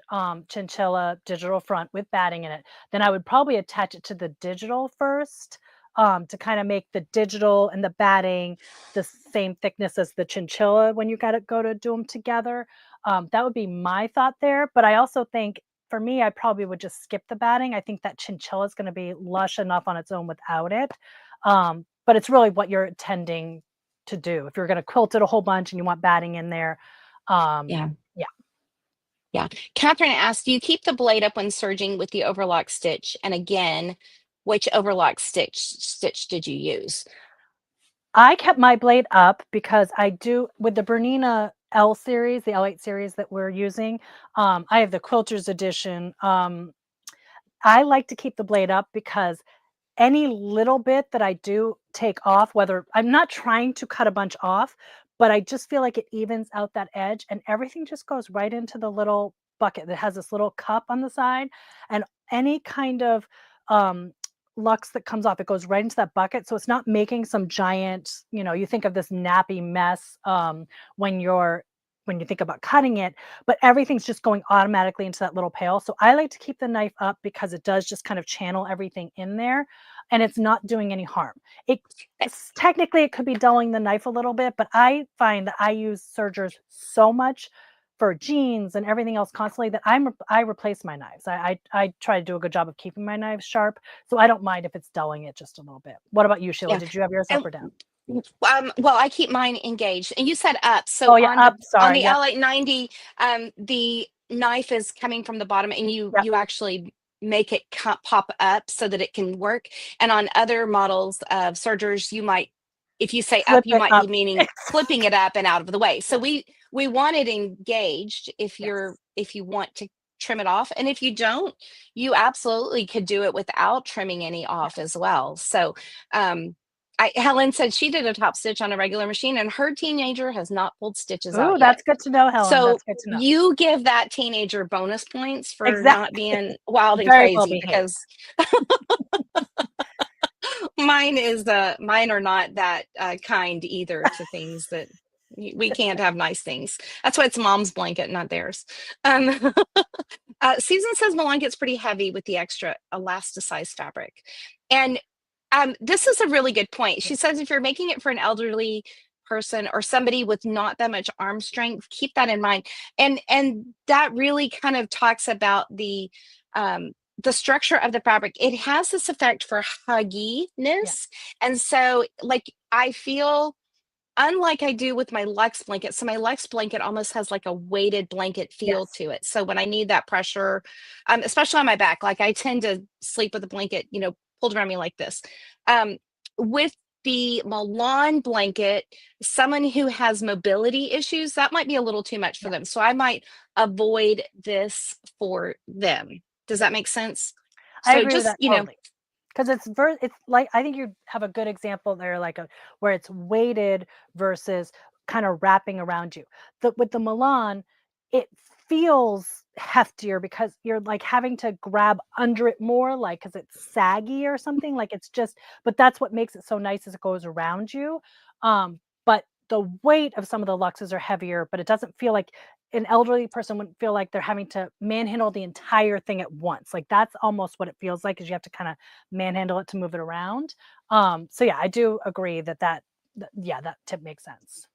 [SPEAKER 1] chinchilla digital front with batting in it, then I would probably attach it to the digital first to kind of make the digital and the batting the same thickness as the chinchilla when you got to go to do them together. That would be my thought there. But I also think for me, I probably would just skip the batting. I think that chinchilla is going to be lush enough on its own without it. But it's really what you're intending to do. If you're going to quilt it a whole bunch and you want batting in there,
[SPEAKER 2] Yeah.
[SPEAKER 1] yeah,
[SPEAKER 2] Yeah. Catherine asked, do you keep the blade up when serging with the overlock stitch? And again, which overlock stitch did you use?
[SPEAKER 1] I kept my blade up because I do with the Bernina L series, the L8 series that we're using. I have the Quilters edition. I like to keep the blade up because any little bit that I do take off, whether I'm not trying to cut a bunch off, but I just feel like it evens out that edge and everything just goes right into the little bucket that has this little cup on the side, and any kind of Lux that comes off, it goes right into that bucket. So it's not making some giant, you think of this nappy mess when you're when you think about cutting it, but everything's just going automatically into that little pail. So I like to keep the knife up because it does just kind of channel everything in there, and it's not doing any harm. Technically it could be dulling the knife a little bit, but I find that I use sergers so much for jeans and everything else constantly that I replace my knives. I try to do a good job of keeping my knives sharp, so I don't mind if it's dulling it just a little bit. What about you, Sheila?
[SPEAKER 2] Yeah.
[SPEAKER 1] Did you have yours up
[SPEAKER 2] And
[SPEAKER 1] or down?
[SPEAKER 2] well, I keep mine engaged, and you said up.
[SPEAKER 1] Oh
[SPEAKER 2] So
[SPEAKER 1] yeah,
[SPEAKER 2] on
[SPEAKER 1] up. Sorry.
[SPEAKER 2] the
[SPEAKER 1] Yep.
[SPEAKER 2] L890, the knife is coming from the bottom, and
[SPEAKER 1] Yep.
[SPEAKER 2] you actually make it pop up so that it can work. And on other models of sergers, you might, if you say up,
[SPEAKER 1] Flip
[SPEAKER 2] you
[SPEAKER 1] it
[SPEAKER 2] might
[SPEAKER 1] up.
[SPEAKER 2] be meaning flipping it up and out of the way. So
[SPEAKER 1] Yes.
[SPEAKER 2] we want it engaged if
[SPEAKER 1] Yes.
[SPEAKER 2] you want to trim it off, and if you don't, you absolutely could do it without trimming any off as
[SPEAKER 1] Yes.
[SPEAKER 2] well. So Helen said she did a top stitch on a regular machine, and her teenager has not pulled stitches
[SPEAKER 1] Ooh,
[SPEAKER 2] out yet.
[SPEAKER 1] that's good to know, Helen.
[SPEAKER 2] So
[SPEAKER 1] That's good to know.
[SPEAKER 2] you give that teenager bonus points for not
[SPEAKER 1] Exactly.
[SPEAKER 2] being wild and
[SPEAKER 1] Very well
[SPEAKER 2] crazy,
[SPEAKER 1] behaved.
[SPEAKER 2] because mine are not that kind either to things that we can't have nice things. That's why it's mom's blanket, not theirs. Um, Susan says Milan gets pretty heavy with the extra elasticized fabric. And this is a really good point. She says if you're making it for an elderly person or somebody with not that much arm strength, keep that in mind. And that really kind of talks about the structure of the fabric. It has this effect for hugginess.
[SPEAKER 1] Yeah.
[SPEAKER 2] And so like I feel unlike I do with my Luxe blanket. So my Luxe blanket almost has like a weighted blanket feel
[SPEAKER 1] Yes.
[SPEAKER 2] to it. So when I need that pressure, especially on my back, like I tend to sleep with a blanket, pulled around me like this. With the Milan blanket, someone who has mobility issues, that might be a little too much for
[SPEAKER 1] Yeah.
[SPEAKER 2] them. So I might avoid this for them. Does that make sense?
[SPEAKER 1] I
[SPEAKER 2] So
[SPEAKER 1] agree with
[SPEAKER 2] just,
[SPEAKER 1] that totally. Because it's like, I think you have a good example there, like where it's weighted versus kind of wrapping around you. With the Milan, it feels heftier because you're like having to grab under it more, like because it's saggy or something. Like it's just, but that's what makes it so nice as it goes around you. But the weight of some of the Luxes are heavier, but it doesn't feel like an elderly person wouldn't feel like they're having to manhandle the entire thing at once. Like that's almost what it feels like, is you have to kind of manhandle it to move it around. So yeah, I do agree that yeah, that tip makes sense.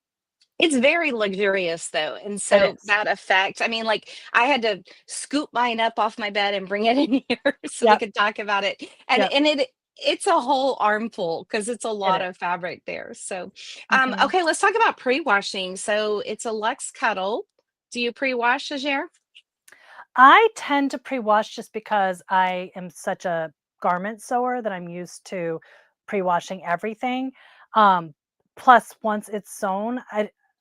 [SPEAKER 2] it's very luxurious though, and
[SPEAKER 1] It
[SPEAKER 2] so
[SPEAKER 1] is.
[SPEAKER 2] that effect, I mean, like, I had to scoop mine up off my bed and bring it in here so we
[SPEAKER 1] Yep.
[SPEAKER 2] could talk about it, and
[SPEAKER 1] Yep.
[SPEAKER 2] it's a whole armful because it's a
[SPEAKER 1] It
[SPEAKER 2] lot
[SPEAKER 1] is.
[SPEAKER 2] of fabric there. So,
[SPEAKER 1] Mhm.
[SPEAKER 2] okay, let's talk about pre-washing. So it's a Luxe Cuddle. Do you pre-wash, Ajaire?
[SPEAKER 1] I tend to pre-wash just because I am such a garment sewer that I'm used to pre-washing everything. Um, Plus, once it's sewn,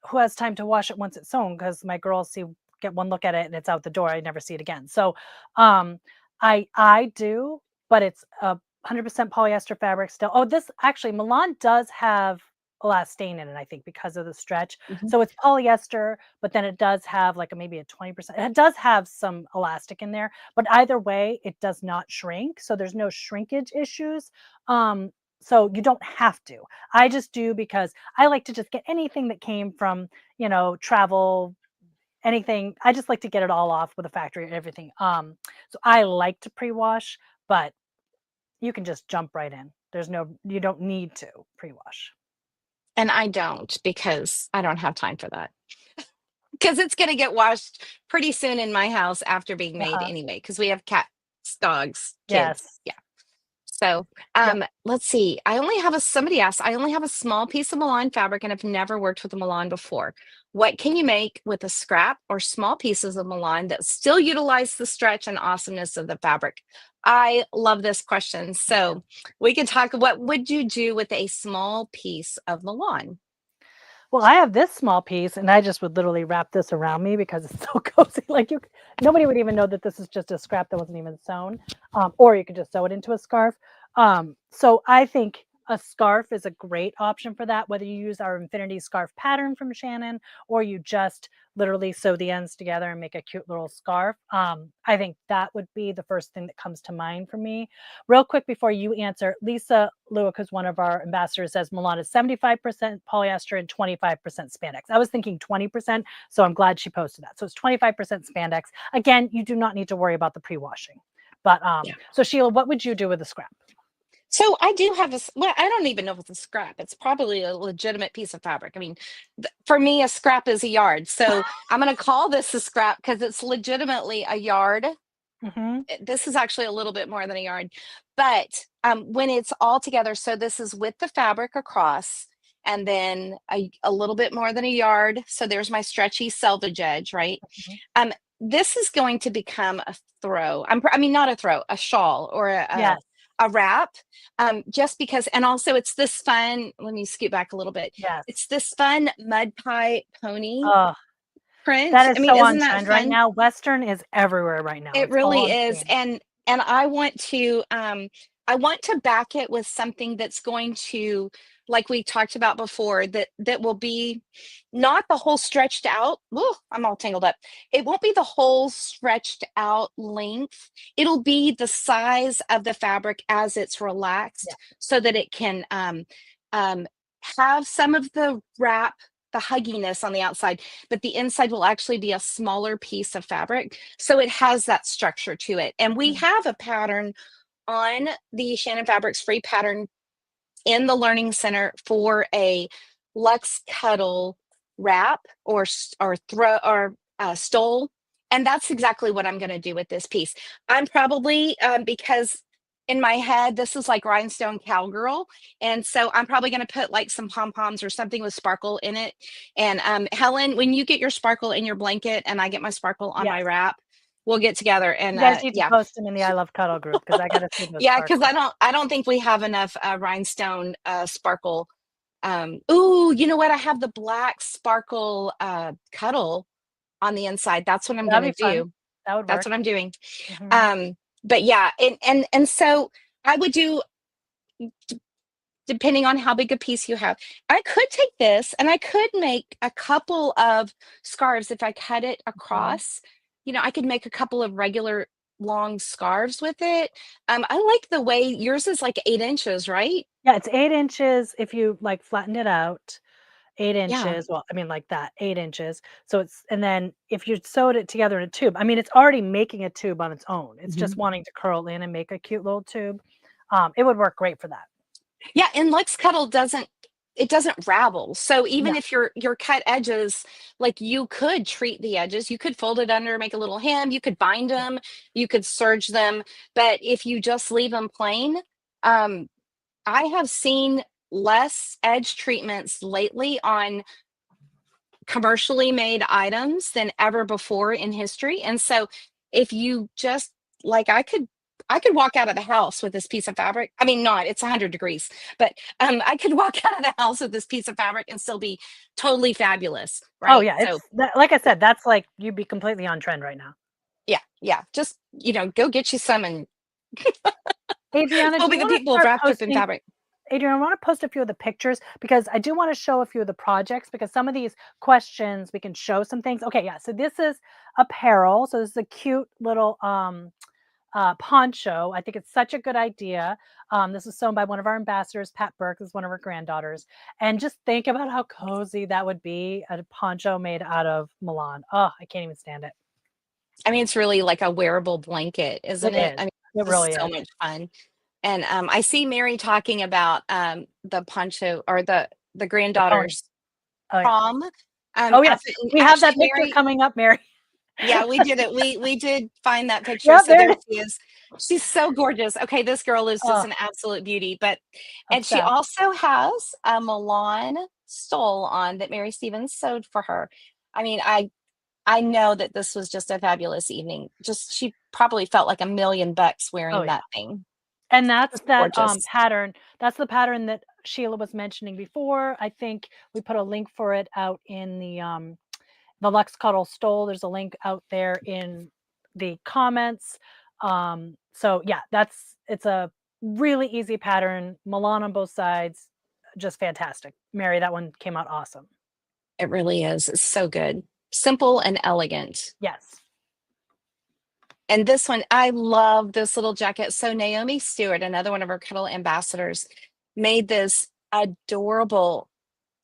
[SPEAKER 1] who has time to wash it once it's sewn? Because my girls get one look at it and it's out the door. I never see it again. So, um, I do, but it's a 100% polyester fabric still. Oh, this actually Milan does have elastane in it, I think, because of the stretch.
[SPEAKER 2] Mhm.
[SPEAKER 1] So it's polyester, but then it does have like maybe a 20%. It does have some elastic in there, but either way, it does not shrink. So there's no shrinkage issues. Um, so you don't have to. I just do because I like to just get anything that came from, travel, anything. I just like to get it all off with a factory and everything. So I like to pre-wash, but you can just jump right in. You don't need to pre-wash.
[SPEAKER 2] And I don't, because I don't have time for that. Because it's going to get washed pretty soon in my house after being made
[SPEAKER 1] Uh-huh.
[SPEAKER 2] anyway, because we have cats, dogs, kids.
[SPEAKER 1] Yes.
[SPEAKER 2] Yeah. So,
[SPEAKER 1] Yep.
[SPEAKER 2] let's see. Somebody asked, I only have a small piece of Milan fabric and have never worked with a Milan before. What can you make with a scrap or small pieces of Milan that still utilize the stretch and awesomeness of the fabric? I love this question.
[SPEAKER 1] Me too.
[SPEAKER 2] So we can talk, what would you do with a small piece of Milan?
[SPEAKER 1] Well, I have this small piece, and I just would literally wrap this around me because it's so cozy. Like nobody would even know that this is just a scrap that wasn't even sewn, or you could just sew it into a scarf. So I think a scarf is a great option for that, whether you use our infinity scarf pattern from Shannon or you just literally sew the ends together and make a cute little scarf. I think that would be the first thing that comes to mind for me. Real quick before you answer, Lisa Lewick, who's one of our ambassadors, says Milan is 75% polyester and 25% spandex. I was thinking 20%, so I'm glad she posted that. So it's 25% spandex. Again, you do not need to worry about the pre-washing. But so Sheila, what would you do with the scrap?
[SPEAKER 2] So I do have well, I don't even know if it's a scrap. It's probably a legitimate piece of fabric. I mean, for me, a scrap is a yard. So I'm going to call this a scrap because it's legitimately a yard. This is actually a little bit more than a yard. But when it's all together, so this is with the fabric across, and then a little bit more than a yard. So there's my stretchy selvage edge, right? This is going to become a throw. I mean, not a throw, a shawl or
[SPEAKER 1] Yes.
[SPEAKER 2] a wrap, just because, and also it's this fun, let me scoot back a little bit.
[SPEAKER 1] Yes.
[SPEAKER 2] It's this fun mud pie pony print.
[SPEAKER 1] That is
[SPEAKER 2] I mean,
[SPEAKER 1] so on
[SPEAKER 2] isn't that
[SPEAKER 1] trend right
[SPEAKER 2] fun?
[SPEAKER 1] now. Western is everywhere right now.
[SPEAKER 2] It
[SPEAKER 1] It's all
[SPEAKER 2] really
[SPEAKER 1] on
[SPEAKER 2] is.
[SPEAKER 1] theme.
[SPEAKER 2] And I want to back it with something that's going to, like we talked about before, that will be not the whole stretched out. Ooh, I'm all tangled up. It won't be the whole stretched out length. It'll be the size of the fabric as it's relaxed, so that it can have some of the wrap, the hugginess on the outside, but the inside will actually be a smaller piece of fabric. So it has that structure to it. And we have a pattern on the Shannon Fabrics free pattern in the Learning Center for a Luxe Cuddle wrap or throw or stole. And that's exactly what I'm going to do with this piece. I'm probably, because in my head, this is like rhinestone cowgirl. And so I'm probably going to put like some pom-poms or something with sparkle in it. And Helen, when you get your sparkle in your blanket and I get my sparkle on my wrap, we'll get together and
[SPEAKER 1] you guys need to post them in the I Love Cuddle group because I got to see those.
[SPEAKER 2] Yeah, because I don't think we have enough rhinestone sparkle. Ooh, you know what? I have the black sparkle cuddle on the inside. That's what I'm
[SPEAKER 1] That'd
[SPEAKER 2] gonna
[SPEAKER 1] be fun.
[SPEAKER 2] do.
[SPEAKER 1] That would
[SPEAKER 2] That's
[SPEAKER 1] work.
[SPEAKER 2] what I'm doing. But yeah, and so I would do, depending on how big a piece you have. I could take this and I could make a couple of scarves if I cut it across. You know, I could make a couple of regular long scarves with it. I like the way yours is like 8 inches, right?
[SPEAKER 1] Yeah, it's 8 inches if you like flatten it out. 8
[SPEAKER 2] Yeah.
[SPEAKER 1] inches. Well, I mean like that, 8 inches. So it's and then if you sewed it together in a tube, I mean it's already making a tube on its own. It's just wanting to curl in and make a cute little tube. It would work great for that.
[SPEAKER 2] Yeah, and Luxe Cuddle doesn't, it doesn't ravel. So even
[SPEAKER 1] No.
[SPEAKER 2] if your cut edges, like you could treat the edges, you could fold it under, make a little hem, you could bind them, you could serge them. But if you just leave them plain, um, I have seen less edge treatments lately on commercially made items than ever before in history. And so if you just, like, I could walk out of the house with this piece of fabric. I mean, not, it's 100 degrees, but I could walk out of the house with this piece of fabric and still be totally fabulous,
[SPEAKER 1] Oh
[SPEAKER 2] right?
[SPEAKER 1] yeah,
[SPEAKER 2] So
[SPEAKER 1] like I said, that's like you'd be completely on trend right now.
[SPEAKER 2] yeah, just, go get you some, and
[SPEAKER 1] Adriana,
[SPEAKER 2] we'll
[SPEAKER 1] do
[SPEAKER 2] be
[SPEAKER 1] you
[SPEAKER 2] the
[SPEAKER 1] want to
[SPEAKER 2] people
[SPEAKER 1] start
[SPEAKER 2] wrapped up in
[SPEAKER 1] posting
[SPEAKER 2] fabric.
[SPEAKER 1] Adrian, I want to post a few of the pictures because I do want to show a few of the projects because some of these questions we can show some things. Okay, yeah. So this is apparel. So this is a cute little poncho. I think it's such a good idea. This is sewn by one of our ambassadors, Pat Burke. This is one of her granddaughters. And just think about how cozy that would be, a poncho made out of Milan. Oh, I can't even stand it.
[SPEAKER 2] I mean, it's really like a wearable blanket, isn't
[SPEAKER 1] It
[SPEAKER 2] it?
[SPEAKER 1] is.
[SPEAKER 2] I mean,
[SPEAKER 1] It
[SPEAKER 2] this is
[SPEAKER 1] really
[SPEAKER 2] so
[SPEAKER 1] is.
[SPEAKER 2] much fun. And I see Mary talking about the poncho or the
[SPEAKER 1] The pony.
[SPEAKER 2] granddaughter's
[SPEAKER 1] Oh yeah.
[SPEAKER 2] prom.
[SPEAKER 1] Oh
[SPEAKER 2] Up
[SPEAKER 1] yes.
[SPEAKER 2] in,
[SPEAKER 1] We have
[SPEAKER 2] actually,
[SPEAKER 1] that picture
[SPEAKER 2] Mary,
[SPEAKER 1] coming up, Mary.
[SPEAKER 2] yeah, we did it. We did find that picture.
[SPEAKER 1] Yep,
[SPEAKER 2] So
[SPEAKER 1] there
[SPEAKER 2] there
[SPEAKER 1] it is.
[SPEAKER 2] she is. She's so gorgeous. Okay, this girl is just
[SPEAKER 1] Oh,
[SPEAKER 2] an absolute beauty. But and she
[SPEAKER 1] obsessed.
[SPEAKER 2] also has a Milan stole on that Mary Stevens sewed for her. I mean, I know that this was just a fabulous evening. Just she probably felt like $1,000,000
[SPEAKER 1] Oh
[SPEAKER 2] wearing
[SPEAKER 1] yeah.
[SPEAKER 2] that thing.
[SPEAKER 1] And that's
[SPEAKER 2] Just
[SPEAKER 1] that
[SPEAKER 2] gorgeous.
[SPEAKER 1] pattern. That's the pattern that Sheila was mentioning before. I think we put a link for it out in the Lux Cuddle Stole. There's a link out there in the comments. So yeah, it's a Really easy pattern, Milan on both sides, just fantastic. Mary, that one came out awesome.
[SPEAKER 2] It really is. It's so good. Simple and elegant.
[SPEAKER 1] Yes.
[SPEAKER 2] And this one, I love this little jacket. So Naomi Stewart, another one of our Cuddle ambassadors, made this adorable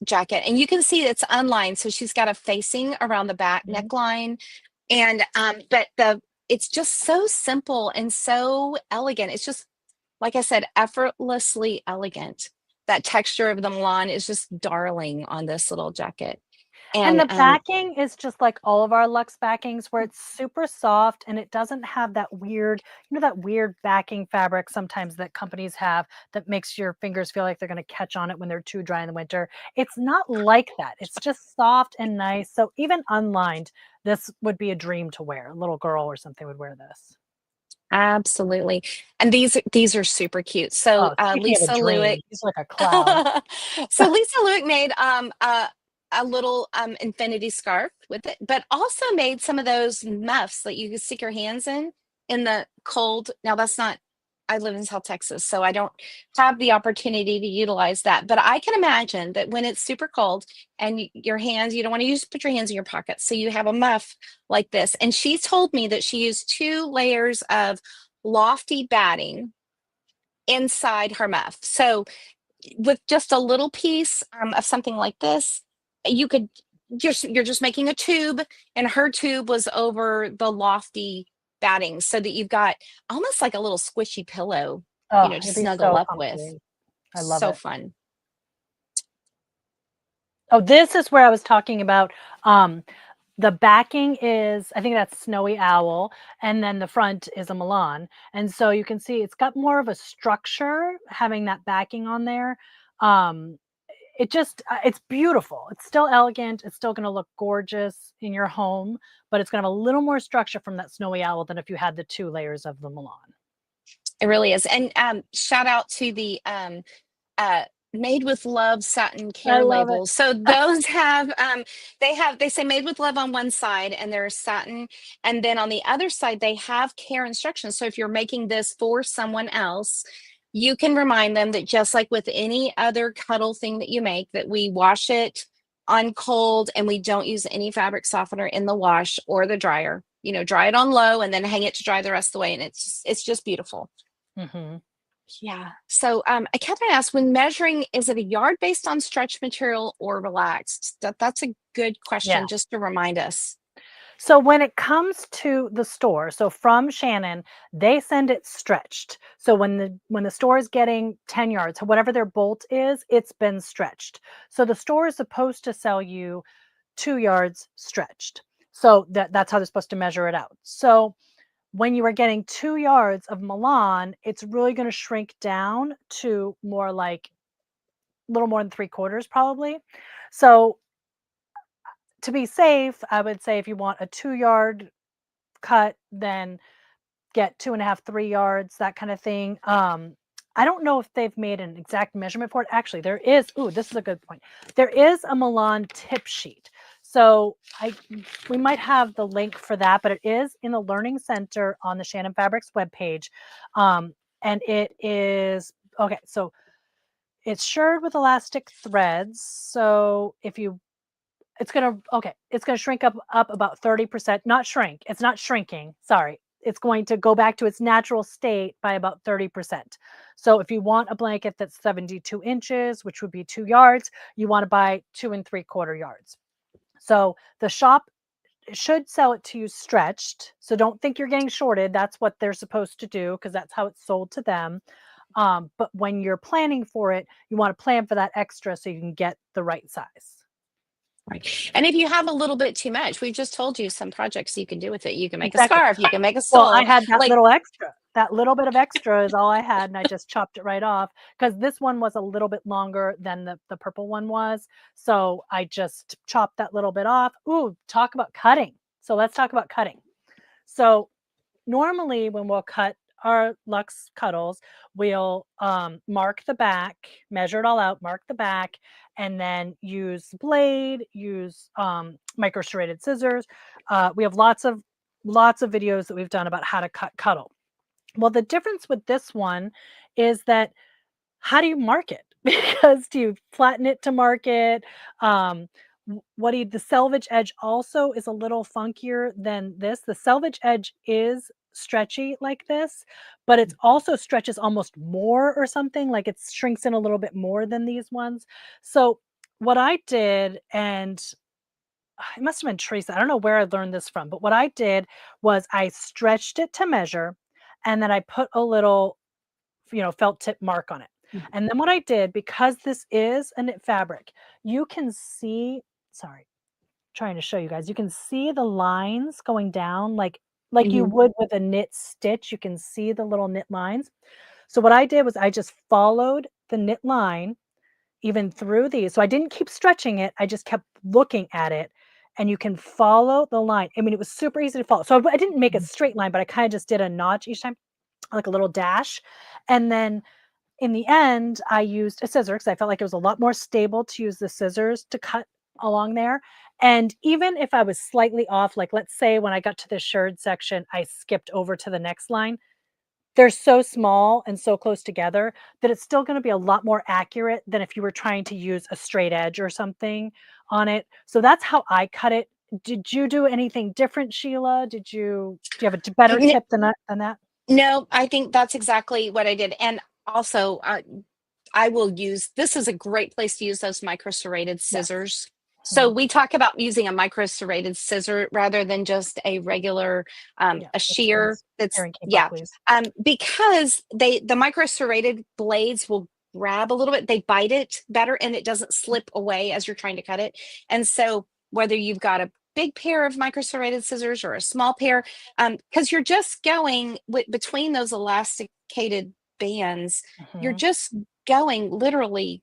[SPEAKER 2] jacket. And you can see it's unlined. So she's got a facing around the back
[SPEAKER 1] Mhm.
[SPEAKER 2] neckline. And but it's just so simple and so elegant. It's just, like I said, effortlessly elegant. That texture of the Milan is just darling on this little jacket.
[SPEAKER 1] And
[SPEAKER 2] And
[SPEAKER 1] the backing is just like all of our Luxe backings where it's super soft and it doesn't have that weird, that weird backing fabric sometimes that companies have that makes your fingers feel like they're going to catch on it when they're too dry in the winter. It's not like that. It's just soft and nice. So even unlined, this would be a dream to wear. A little girl or something would wear this.
[SPEAKER 2] absolutely. And these are super cute. So
[SPEAKER 1] Oh, speaking of a
[SPEAKER 2] Lisa Lewick.
[SPEAKER 1] dream, he's like a cloud.
[SPEAKER 2] So Lisa Lewick made a little infinity scarf with it, but also made some of those muffs that you can stick your hands in the cold. Now that's not, I live in South Texas, so I don't have the opportunity to utilize that. But I can imagine that when it's super cold and your hands, you don't want to put your hands in your pockets. So you have a muff like this. And she told me that she used 2 layers of lofty batting inside her muff. So with just a little piece of something like this, you could you're just making a tube, and her tube was over the lofty batting, so that you've got almost like a little squishy pillow,
[SPEAKER 1] Oh,
[SPEAKER 2] to
[SPEAKER 1] it'd be
[SPEAKER 2] snuggle
[SPEAKER 1] so
[SPEAKER 2] up with.
[SPEAKER 1] comfy. I love
[SPEAKER 2] So
[SPEAKER 1] it.
[SPEAKER 2] fun.
[SPEAKER 1] Oh, this is where I was talking about. The backing is, I think that's Snowy Owl, and then the front is a Milan. And so you can see it's got more of a structure having that backing on there. Um, it just, it's beautiful. It's still elegant. It's still going to look gorgeous in your home, but it's going to have a little more structure from that Snowy Owl than if you had the 2 layers of the Milan.
[SPEAKER 2] It really is. And shout out to the uh made with love satin
[SPEAKER 1] I
[SPEAKER 2] care
[SPEAKER 1] love it.
[SPEAKER 2] labels. So those have they say made with love on one side, and there's satin, and then on the other side they have care instructions. So if you're making this for someone else, you can remind them that, just like with any other cuddle thing that you make, that we wash it on cold and we don't use any fabric softener in the wash or the dryer. Dry it on low and then hang it to dry the rest of the way, and it's just beautiful.
[SPEAKER 1] Hmm.
[SPEAKER 2] Yeah. So Catherine asked, when measuring, is it a yard based on stretch material or relaxed? That's a good
[SPEAKER 1] Yeah.
[SPEAKER 2] question, just to remind us.
[SPEAKER 1] So when it comes to the store, so from Shannon, they send it stretched. So when the store is getting 10 yards, whatever their bolt is, it's been stretched. So the store is supposed to sell you 2 yards stretched. So that's how they're supposed to measure it out. So when you are getting 2 yards of Milan, it's really going to shrink down to more like a little more than 3/4 probably. So to be safe, I would say if you want a 2 yard cut, then get 2.5, 3 yards, that kind of thing. I don't know if they've made an exact measurement for it. Actually, there is. Ooh, this is a good point. There is a Milan tip sheet. So we might have the link for that, but it is in the Learning Center on the Shannon Fabrics webpage. And it is okay. So it's shirred with elastic threads. So if you it's gonna shrink up about 30%. Not shrink, it's not shrinking, sorry. It's going to go back to its natural state by about 30%. So if you want a blanket that's 72 inches, which would be 2 yards, you want to buy 2 3/4 yards. So the shop should sell it to you stretched. So don't think you're getting shorted. That's what they're supposed to do because that's how it's sold to them. But when you're planning for it, you want to plan for that extra so you can get the right size.
[SPEAKER 2] Right. And if you have a little bit too much, we've just told you some projects you can do with it. You can make a
[SPEAKER 1] Exactly.
[SPEAKER 2] scarf, you can make a
[SPEAKER 1] Well, I
[SPEAKER 2] stole.
[SPEAKER 1] had that
[SPEAKER 2] Like,
[SPEAKER 1] little extra. That little bit of extra is all I had, and I just chopped it right off because this one was a little bit longer than the purple one was. So I just chopped that little bit off. Ooh, talk about cutting. So let's talk about cutting. So normally when we'll cut our Luxe cuddles, we'll mark the back, measure it all out, mark the back, and then use blade, use micro serrated scissors. We have lots of videos that we've done about how to cut cuddle. Well, the difference with this one is that how do you mark it? Because do you flatten it to market? What do you, the selvage edge also is a little funkier than this. The selvage edge is stretchy like this, but it's also stretches almost more or something, like it shrinks in a little bit more than these ones. So what I did, and it must have been Teresa, I don't know where I learned this from, but what I did was I stretched it to measure and then I put a little, felt tip mark on it.
[SPEAKER 2] Mhm.
[SPEAKER 1] And then what I did, because this is a knit fabric, you can see, sorry, trying to show you guys, you can see the lines going down like you
[SPEAKER 2] Mhm.
[SPEAKER 1] would with a knit stitch. You can see the little knit lines. So what I did was I just followed the knit line even through these. So I didn't keep stretching it. I just kept looking at it and you can follow the line. I mean, it was super easy to follow. So I didn't make a straight line, but I kind of just did a notch each time, like a little dash. And then in the end, I used a scissor because I felt like it was a lot more stable to use the scissors to cut along there. And even if I was slightly off, like let's say when I got to the shirred section, I skipped over to the next line. They're so small and so close together that it's still going to be a lot more accurate than if you were trying to use a straight edge or something on it. So that's how I cut it. Did you do anything different, Sheila? Do you have a better tip than that?
[SPEAKER 2] No, I think that's exactly what I did. And also, I will use this is a great place to use those micro serrated
[SPEAKER 1] Yes.
[SPEAKER 2] scissors. So
[SPEAKER 1] Mhm.
[SPEAKER 2] we talk about using a micro serrated scissor rather than just a regular
[SPEAKER 1] Yeah.
[SPEAKER 2] a
[SPEAKER 1] Makes
[SPEAKER 2] shear.
[SPEAKER 1] sense.
[SPEAKER 2] That's
[SPEAKER 1] Karen, keep up,
[SPEAKER 2] yeah,
[SPEAKER 1] please.
[SPEAKER 2] because the micro serrated blades will grab a little bit. They bite it better, and it doesn't slip away as you're trying to cut it. And so whether you've got a big pair of micro serrated scissors or a small pair, because you're just going between those elasticated bands, you're
[SPEAKER 1] Mhm.
[SPEAKER 2] just going literally,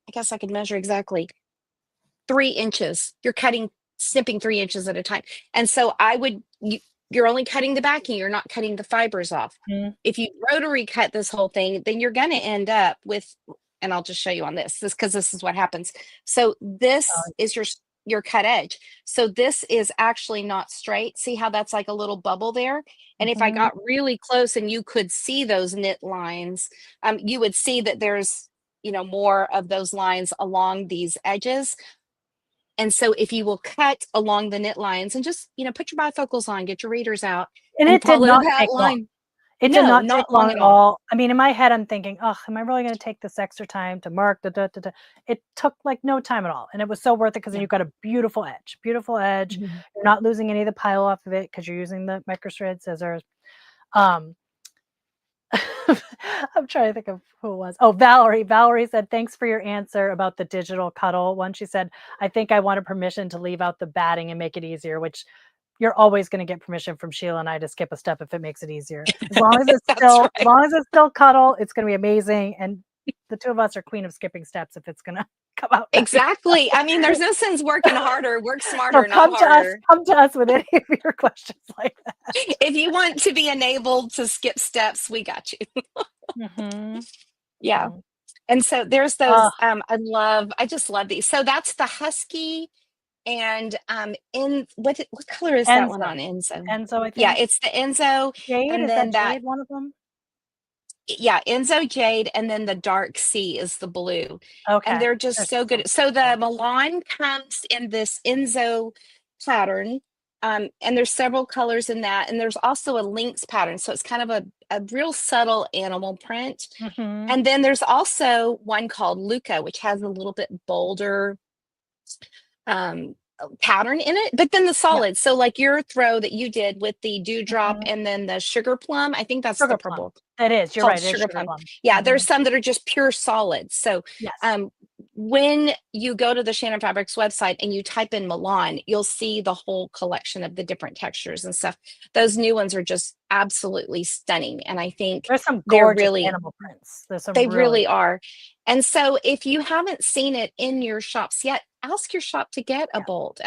[SPEAKER 2] I guess I could measure exactly 3 inches. You're cutting, snipping 3 inches at a time. And so you're only cutting the backing, you're not cutting the fibers off.
[SPEAKER 1] Mhm.
[SPEAKER 2] If you rotary cut this whole thing, then you're going to end up with, and I'll just show you on this because this is what happens. So
[SPEAKER 1] Oh,
[SPEAKER 2] this is your cut edge. So this is actually not straight. See how that's like a little bubble there? And if I
[SPEAKER 1] mhm.
[SPEAKER 2] got really close and you could see those knit lines, you would see that there's, more of those lines along these edges. And so if you will cut along the knit lines and just, put your bifocals on, get your readers out
[SPEAKER 1] And
[SPEAKER 2] and
[SPEAKER 1] it did
[SPEAKER 2] follow
[SPEAKER 1] not
[SPEAKER 2] that
[SPEAKER 1] take long.
[SPEAKER 2] line.
[SPEAKER 1] It did
[SPEAKER 2] No,
[SPEAKER 1] not take
[SPEAKER 2] not long
[SPEAKER 1] long
[SPEAKER 2] at
[SPEAKER 1] at
[SPEAKER 2] all.
[SPEAKER 1] all. I mean, in my head, I'm thinking, "Ugh, am I really gonna take this extra time to mark da da da da?" It took, like, no time at all, and it was so worth it because then
[SPEAKER 2] Yeah.
[SPEAKER 1] you've got a beautiful edge.
[SPEAKER 2] Mhm.
[SPEAKER 1] You're not losing any of the pile off of it because 'cause you're using the micro thread scissors. Um, I'm trying to think of who it was. Oh, Valerie. Valerie said, "Thanks for your answer about the digital cuddle one." She said, "I think I wanted permission to leave out the batting and make it easier," which you're always gonna get permission from Sheila and I to skip a step if it makes it easier.
[SPEAKER 2] That's
[SPEAKER 1] As
[SPEAKER 2] right.
[SPEAKER 1] long as it's still cuddle, it's gonna be amazing, and the 2 of us are queen of skipping steps if it's gonna come out nice.
[SPEAKER 2] Exactly. I mean, there's no sense working harder. Work
[SPEAKER 1] So
[SPEAKER 2] smarter, not harder.
[SPEAKER 1] come to us with any of your questions like that.
[SPEAKER 2] If you want to be enabled to skip steps, we got you.
[SPEAKER 1] Mhm,
[SPEAKER 2] Yeah.
[SPEAKER 1] mhm.
[SPEAKER 2] And so there's
[SPEAKER 1] Oh,
[SPEAKER 2] those I just love these. So that's the husky. And in what color is that one
[SPEAKER 1] Enzo.
[SPEAKER 2] on Enzo?
[SPEAKER 1] Enzo, I
[SPEAKER 2] Yeah,
[SPEAKER 1] think.
[SPEAKER 2] it's the Enzo,
[SPEAKER 1] Jade,
[SPEAKER 2] and
[SPEAKER 1] is that
[SPEAKER 2] then that
[SPEAKER 1] Jade one of them?
[SPEAKER 2] yeah, Enzo Jade, and then the dark sea is the blue. And
[SPEAKER 1] Okay.
[SPEAKER 2] they're
[SPEAKER 1] They're
[SPEAKER 2] just so
[SPEAKER 1] so
[SPEAKER 2] good. So
[SPEAKER 1] beautiful.
[SPEAKER 2] the Milan comes in this Enzo pattern. And there's several colors in that. And there's also a lynx pattern. So it's kind of a real subtle animal print.
[SPEAKER 1] Mhm.
[SPEAKER 2] And then there's also one called Luca, which has a little bit bolder pattern in it, but then the
[SPEAKER 1] Yep.
[SPEAKER 2] solids. So like your throw that you did with the dewdrop
[SPEAKER 1] Mhm.
[SPEAKER 2] and then the sugar plum, I think that's the
[SPEAKER 1] Sugar plum.
[SPEAKER 2] purple
[SPEAKER 1] It is, you're
[SPEAKER 2] called
[SPEAKER 1] right, it is
[SPEAKER 2] sugar
[SPEAKER 1] sugar
[SPEAKER 2] plum.
[SPEAKER 1] plum.
[SPEAKER 2] Yeah, there's
[SPEAKER 1] Mhm.
[SPEAKER 2] some that are just pure solids. So
[SPEAKER 1] Yes.
[SPEAKER 2] um, when you go to the Shannon Fabrics website and you type in Milan, you'll see the whole collection of the different textures and stuff. Those new ones are just absolutely stunning. And I think
[SPEAKER 1] There's some
[SPEAKER 2] they're
[SPEAKER 1] gorgeous
[SPEAKER 2] really,
[SPEAKER 1] animal prints. There's some
[SPEAKER 2] they
[SPEAKER 1] really
[SPEAKER 2] really are. And so if you haven't seen it in your shops yet, ask your shop to get a
[SPEAKER 1] yeah.
[SPEAKER 2] bolt.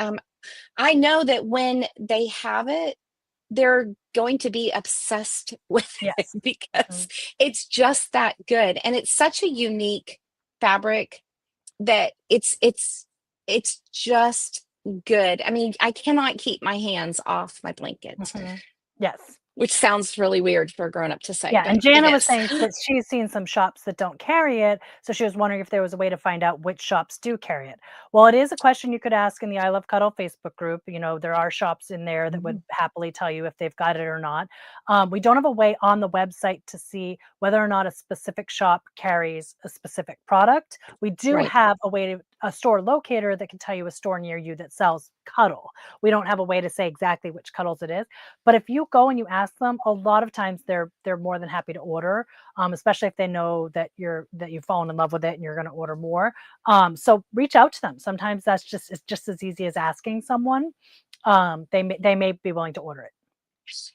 [SPEAKER 2] I know that when they have it, they're going to be obsessed with it
[SPEAKER 1] Yes.
[SPEAKER 2] because
[SPEAKER 1] Mhm.
[SPEAKER 2] it's just that good. And it's such a unique fabric that it's just good. I mean, I cannot keep my hands off my blanket.
[SPEAKER 1] Mhm. Yes.
[SPEAKER 2] which sounds really weird for a grown up to say,
[SPEAKER 1] Yeah,
[SPEAKER 2] but
[SPEAKER 1] and
[SPEAKER 2] it
[SPEAKER 1] Jana was
[SPEAKER 2] is.
[SPEAKER 1] saying that she's seen some shops that don't carry it, so she was wondering if there was a way to find out which shops do carry it. Well, it is a question you could ask in the I Love Cuddle Facebook group. You know, there are shops in there that would
[SPEAKER 3] Mhm.
[SPEAKER 1] happily tell you if they've got it or not. We don't have a way on the website to see whether or not a specific shop carries a specific product. We do
[SPEAKER 2] Right.
[SPEAKER 1] have a store locator that can tell you a store near you that sells Cuddle. We don't have a way to say exactly which Cuddles it is, but if you go and you ask them, a lot of times they're more than happy to order, especially if they know that you've fallen in love with it and you're going to order more. So reach out to them. Sometimes it's just as easy as asking someone. They may be willing to order it.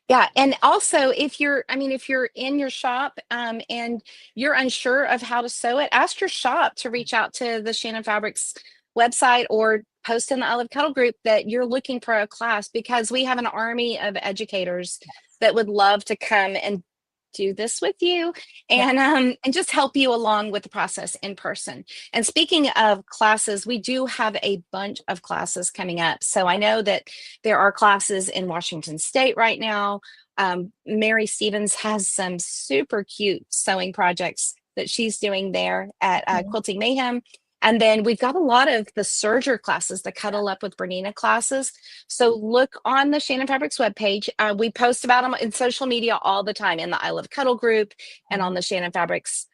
[SPEAKER 2] Yeah, and also if you're in your shop and you're unsure of how to sew it, ask your shop to reach out to the Shannon Fabrics website or post in the Olive Cuddle group that you're looking for a class, because we have an army of educators that would love to come and do this with you
[SPEAKER 1] Yeah.
[SPEAKER 2] and just help you along with the process in person. And speaking of classes, we do have a bunch of classes coming up. So I know that there are classes in Washington State right now. Mary Stevens has some super cute sewing projects that she's doing there at
[SPEAKER 1] Mhm.
[SPEAKER 2] Quilting Mayhem. And then we've got a lot of the serger classes, the Cuddle Up with Bernina classes. So look on the Shannon Fabrics webpage. We post about them in social media all the time, in the I Love Cuddle group and on
[SPEAKER 1] Mhm.
[SPEAKER 2] the Shannon Fabrics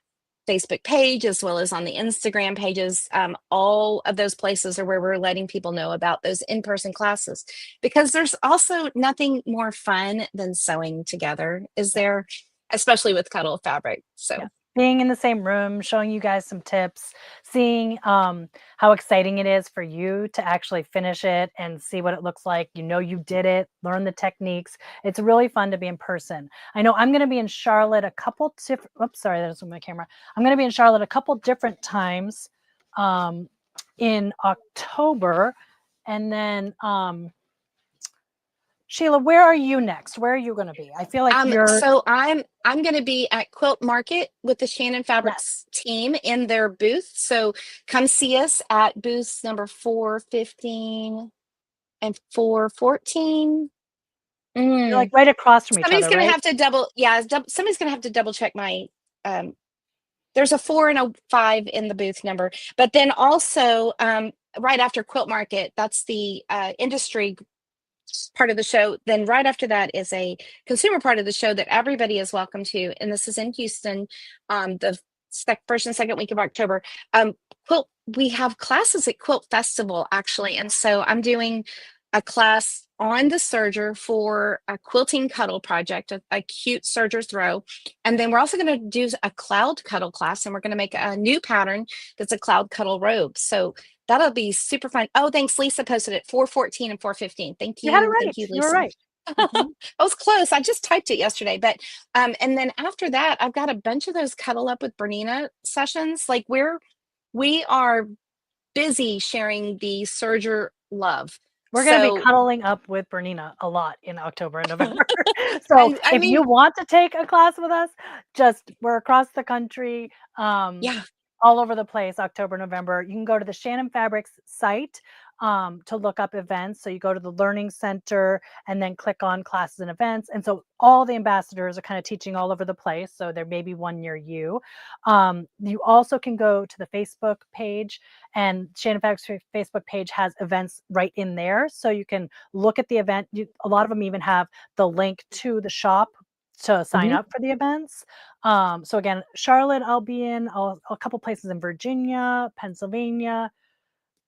[SPEAKER 2] Facebook page, as well as on the Instagram pages. All of those places are where we're letting people know about those in-person classes, because there's also nothing more fun than sewing together, is
[SPEAKER 1] Yeah.
[SPEAKER 2] there? Especially with cuddle fabric.
[SPEAKER 1] Yeah.
[SPEAKER 2] So
[SPEAKER 1] Being in the same room, showing you guys some tips, seeing how exciting it is for you to actually finish it and see what it looks like. You know, you did it, learn the techniques. It's really fun to be in person. I know I'm going to be in Charlotte a couple different, oops, sorry, that's my camera. I'm going to be in Charlotte a couple different times um, in October. And then Sheila, where are you next? Where are you going to be? I feel like you're,
[SPEAKER 2] so I'm going to be at Quilt Market with the Shannon
[SPEAKER 1] yes,
[SPEAKER 2] Fabrics team in their booth. So come see us at booths number 415 and 414.
[SPEAKER 1] you're like
[SPEAKER 2] Mm.
[SPEAKER 1] right across from each
[SPEAKER 2] Somebody's
[SPEAKER 1] other,
[SPEAKER 2] going to
[SPEAKER 1] right?
[SPEAKER 2] have to somebody's going to have to double check my there's a 4 and a 5 in the booth number. But then also right after Quilt Market, that's the industry part of the show. Then right after that is a consumer part of the show that everybody is welcome to, and this is in Houston, the first and second week of October. Quilt, we have classes at Quilt Festival actually, and so I'm doing a class on the serger for a quilting cuddle project, a cute serger throw, and then we're also going to do a cloud cuddle class, and we're going to make a new pattern that's a cloud cuddle robe. So that'll be super fun. Oh, thanks. Lisa posted it 414 and 415. Thank
[SPEAKER 1] You had it
[SPEAKER 2] you.
[SPEAKER 1] right.
[SPEAKER 2] Thank you,
[SPEAKER 1] You were
[SPEAKER 2] Lisa.
[SPEAKER 1] right.
[SPEAKER 2] I
[SPEAKER 1] Mhm.
[SPEAKER 2] was close. I just typed it yesterday. But and then after that, I've got a bunch of those Cuddle Up with Bernina sessions. Like we are busy sharing the serger love.
[SPEAKER 1] We're gonna be
[SPEAKER 2] So
[SPEAKER 1] cuddling up with Bernina a lot in October and November. So
[SPEAKER 2] I
[SPEAKER 1] if
[SPEAKER 2] mean,
[SPEAKER 1] you want to take a class with us, just we're across the country,
[SPEAKER 2] yeah.
[SPEAKER 1] all over the place, October, November. You can go to the Shannon Fabrics site to look up events. So you go to the Learning Center and then click on classes and events. And so all the ambassadors are kind of teaching all over the place. So there may be one near you. You also can go to the Facebook page, and Shannon Fabrics Facebook page has events right in there. So you can look at the event. A lot of them even have the link to the shop to sign
[SPEAKER 2] Mhm.
[SPEAKER 1] up for the events. So again, Charlotte, I'll be in a couple places in Virginia, Pennsylvania,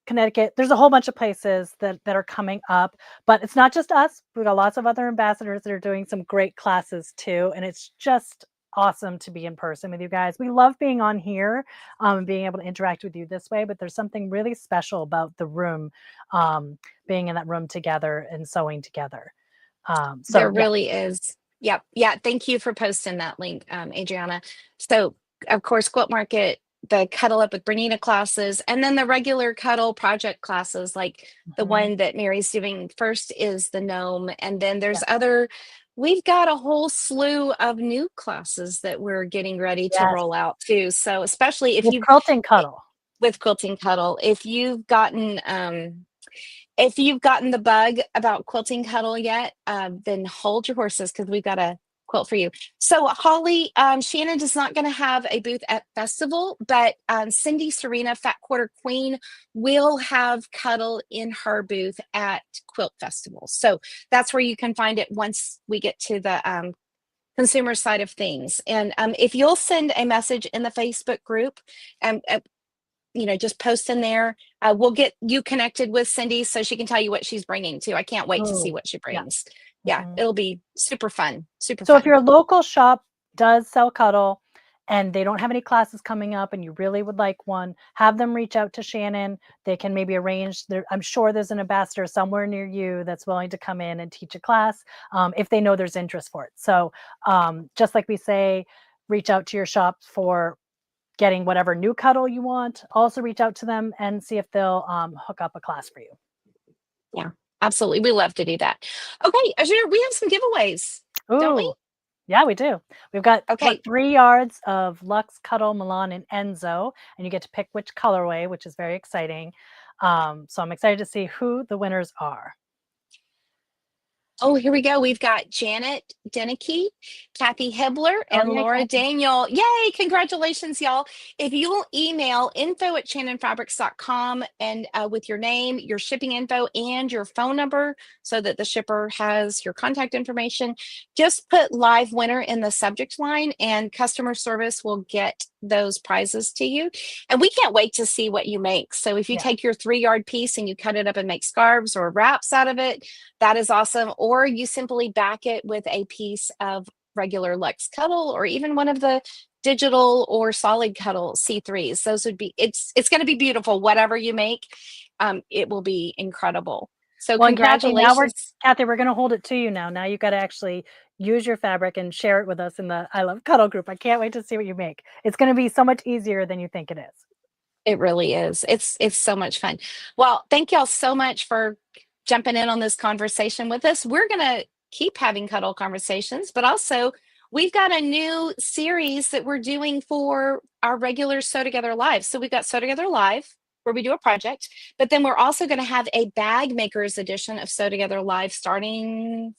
[SPEAKER 1] Connecticut. There's a whole bunch of places that are coming up, but it's not just us. We've got lots of other ambassadors that are doing some great classes too, and it's just awesome to be in person with you guys. We love being on here and being able to interact with you this way, but there's something really special about the room, being in that room together and sewing together. So
[SPEAKER 2] There
[SPEAKER 1] yeah.
[SPEAKER 2] really is. Yep. Yeah. Thank you for posting that link, Adriana. So, of course, Quilt Market, the Cuddle Up with Bernina classes, and then the regular Cuddle project classes, like the
[SPEAKER 1] Mhm.
[SPEAKER 2] one that Mary's doing first is the Gnome. And then
[SPEAKER 1] Yeah.
[SPEAKER 2] we've got a whole slew of new classes that we're getting ready to
[SPEAKER 1] Yes.
[SPEAKER 2] roll out too. So, especially if
[SPEAKER 1] With
[SPEAKER 2] you've,
[SPEAKER 1] quilting cuddle.
[SPEAKER 2] with Quilting Cuddle, if you've gotten, If you've gotten the bug about quilting cuddle yet, then hold your horses because we've got a quilt for you. So Holly, Shannon is not going to have a booth at festival, but Cindy Serena, Fat Quarter Queen, will have cuddle in her booth at Quilt Festival. So that's where you can find it once we get to the consumer side of things. And if you'll send a message in the Facebook group, um, uh, just post in there. We'll get you connected with Cindy so she can tell you what she's bringing too. I can't wait to see
[SPEAKER 1] Oh,
[SPEAKER 2] what she
[SPEAKER 1] yeah.
[SPEAKER 2] brings. Yeah,
[SPEAKER 1] Mhm.
[SPEAKER 2] it'll be super fun. Super
[SPEAKER 1] So if
[SPEAKER 2] fun.
[SPEAKER 1] your local shop does sell cuddle and they don't have any classes coming up and you really would like one, have them reach out to Shannon. They can maybe arrange there. I'm sure there's an ambassador somewhere near you that's willing to come in and teach a class if they know there's interest for it. So just like we say, reach out to your shop for getting whatever new cuddle you want. Also reach out to them and see if they'll hook up a class for you.
[SPEAKER 2] Yeah, absolutely. We love to do that. Okay, Ajaire, we have some giveaways, don't we?
[SPEAKER 1] Ooh, yeah, we do. We've got
[SPEAKER 2] Okay.
[SPEAKER 1] 3 yards of Luxe Cuddle Milan and Enzo, and you get to pick which colorway, which is very exciting. So I'm excited to see who the winners are.
[SPEAKER 2] Oh, here we go. We've got Janet Denicky, Kathy Hibbler,
[SPEAKER 1] Oh
[SPEAKER 2] and
[SPEAKER 1] yeah,
[SPEAKER 2] Laura
[SPEAKER 1] Kathy.
[SPEAKER 2] Daniel. Yay! Congratulations, y'all. If you'll email info@shannonfabrics.com and with your name, your shipping info, and your phone number so that the shipper has your contact information, just put live winner in the subject line and customer service will get those prizes to you. And we can't wait to see what you make. So if you
[SPEAKER 1] Yeah,
[SPEAKER 2] take your 3-yard piece and you cut it up and make scarves or wraps out of it, that is awesome. Or you simply back it with a piece of regular Luxe Cuddle or even one of the digital or solid cuddle C3s. Those would be, it's going to be beautiful. Whatever you make, it will be incredible. So
[SPEAKER 1] well, and Kathy, now
[SPEAKER 2] congratulations.
[SPEAKER 1] we're going to hold it to you now. Now you've got to actually use your fabric and share it with us in the I Love Cuddle group. I can't wait to see what you make. It's going to be so much easier than you think it is.
[SPEAKER 2] It really is. It's so much fun. Well, thank y'all so much for jumping in on this conversation with us. We're gonna keep having cuddle conversations, but also we've got a new series that we're doing for our regular Sew Together Live. So we've got Sew Together Live where we do a project, but then we're also going to have a bag makers edition of Sew Together Live starting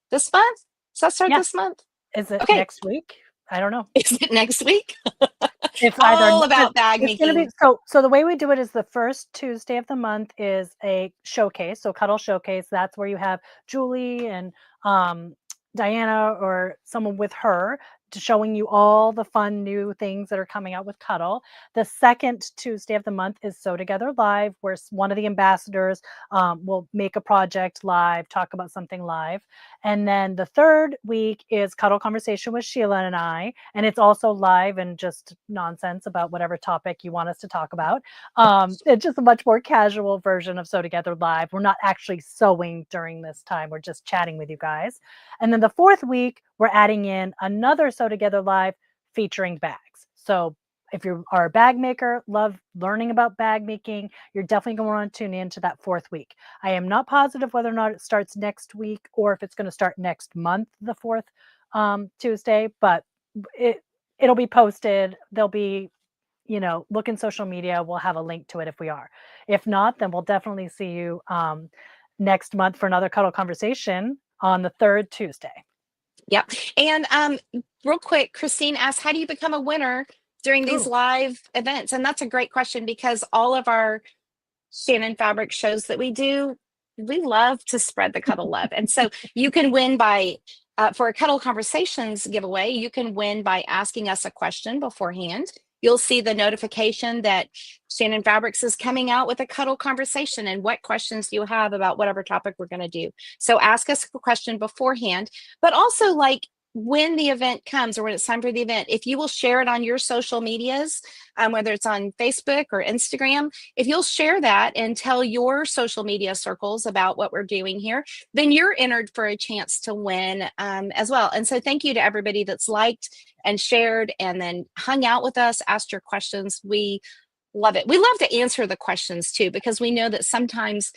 [SPEAKER 2] this month. Does that start
[SPEAKER 1] Yeah.
[SPEAKER 2] this month?
[SPEAKER 1] Is it
[SPEAKER 2] Okay.
[SPEAKER 1] next week? I don't know.
[SPEAKER 2] Is it next week?
[SPEAKER 1] It's either
[SPEAKER 2] All about bag
[SPEAKER 1] it's gonna be
[SPEAKER 2] making.
[SPEAKER 1] so the way we do it is the first Tuesday of the month is a showcase, so Cuddle Showcase. That's where you have Julie and Diana or someone with her to showing you all the fun new things that are coming out with Cuddle. The second Tuesday of the month is Sew Together Live, where one of the ambassadors will make a project live, talk about something live. And then the third week is Cuddle Conversation with Sheila and I. And it's also live and just nonsense about whatever topic you want us to talk about. It's just a much more casual version of Sew Together Live. We're not actually sewing during this time, we're just chatting with you guys. And then the fourth week, we're adding in another Sew Together Live featuring bags. So if you are a bag maker, love learning about bag making, you're definitely going to want to tune in to that fourth week. I am not positive whether or not it starts next week or if it's going to start next month, the fourth Tuesday, but it'll be posted. There'll be, look in social media. We'll have a link to it if we are. If not, then we'll definitely see you next month for another Cuddle Conversation on the third Tuesday.
[SPEAKER 2] Yep. And real quick, Christine asked, how do you become a winner during these
[SPEAKER 1] Ooh.
[SPEAKER 2] live events? And that's a great question because all of our Shannon Fabric shows that we do, we love to spread the cuddle love. And so you can win by, for a Cuddle Conversations giveaway, you can win by asking us a question beforehand. You'll see the notification that Shannon Fabrics is coming out with a Cuddle Conversation and what questions do you have about whatever topic we're going to do. So ask us a question beforehand, but also like when the event comes or when it's time for the event, if you will share it on your social medias, whether it's on Facebook or Instagram, if you'll share that and tell your social media circles about what we're doing here, then you're entered for a chance to win as well. And so thank you to everybody that's liked and shared and then hung out with us, asked your questions. We love it. We love to answer the questions too, because we know that sometimes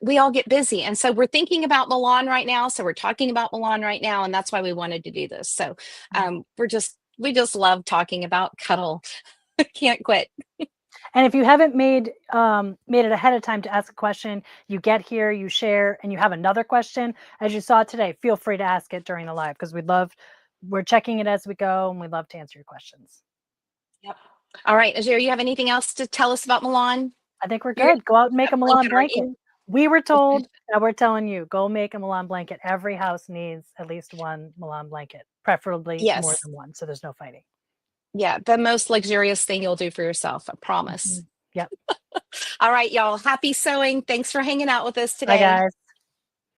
[SPEAKER 2] we all get busy. And so we're thinking about Milan right now. So we're talking about Milan right now. And that's why we wanted to do this. So we just love talking about cuddle. Can't quit.
[SPEAKER 1] And if you haven't made it ahead of time to ask a question, you get here, you share, and you have another question, as you saw today, feel free to ask it during the live because we're checking it as we go and we'd love to answer your questions.
[SPEAKER 2] Yep. All right, Ajaire, you have anything else to tell us about Milan?
[SPEAKER 1] I think we're
[SPEAKER 2] You're
[SPEAKER 1] good. Go out and make a Milan
[SPEAKER 2] aren't you?
[SPEAKER 1] blanket. We were told, now we're telling you, go make a Milan blanket. Every house needs at least one Milan blanket, preferably more
[SPEAKER 2] Yes.
[SPEAKER 1] than one, so there's no fighting.
[SPEAKER 2] Yeah, the most luxurious thing you'll do for yourself, I promise.
[SPEAKER 1] Yep.
[SPEAKER 2] All right, y'all. Happy sewing. Thanks for hanging out with us
[SPEAKER 1] Bye,
[SPEAKER 2] today.
[SPEAKER 1] guys.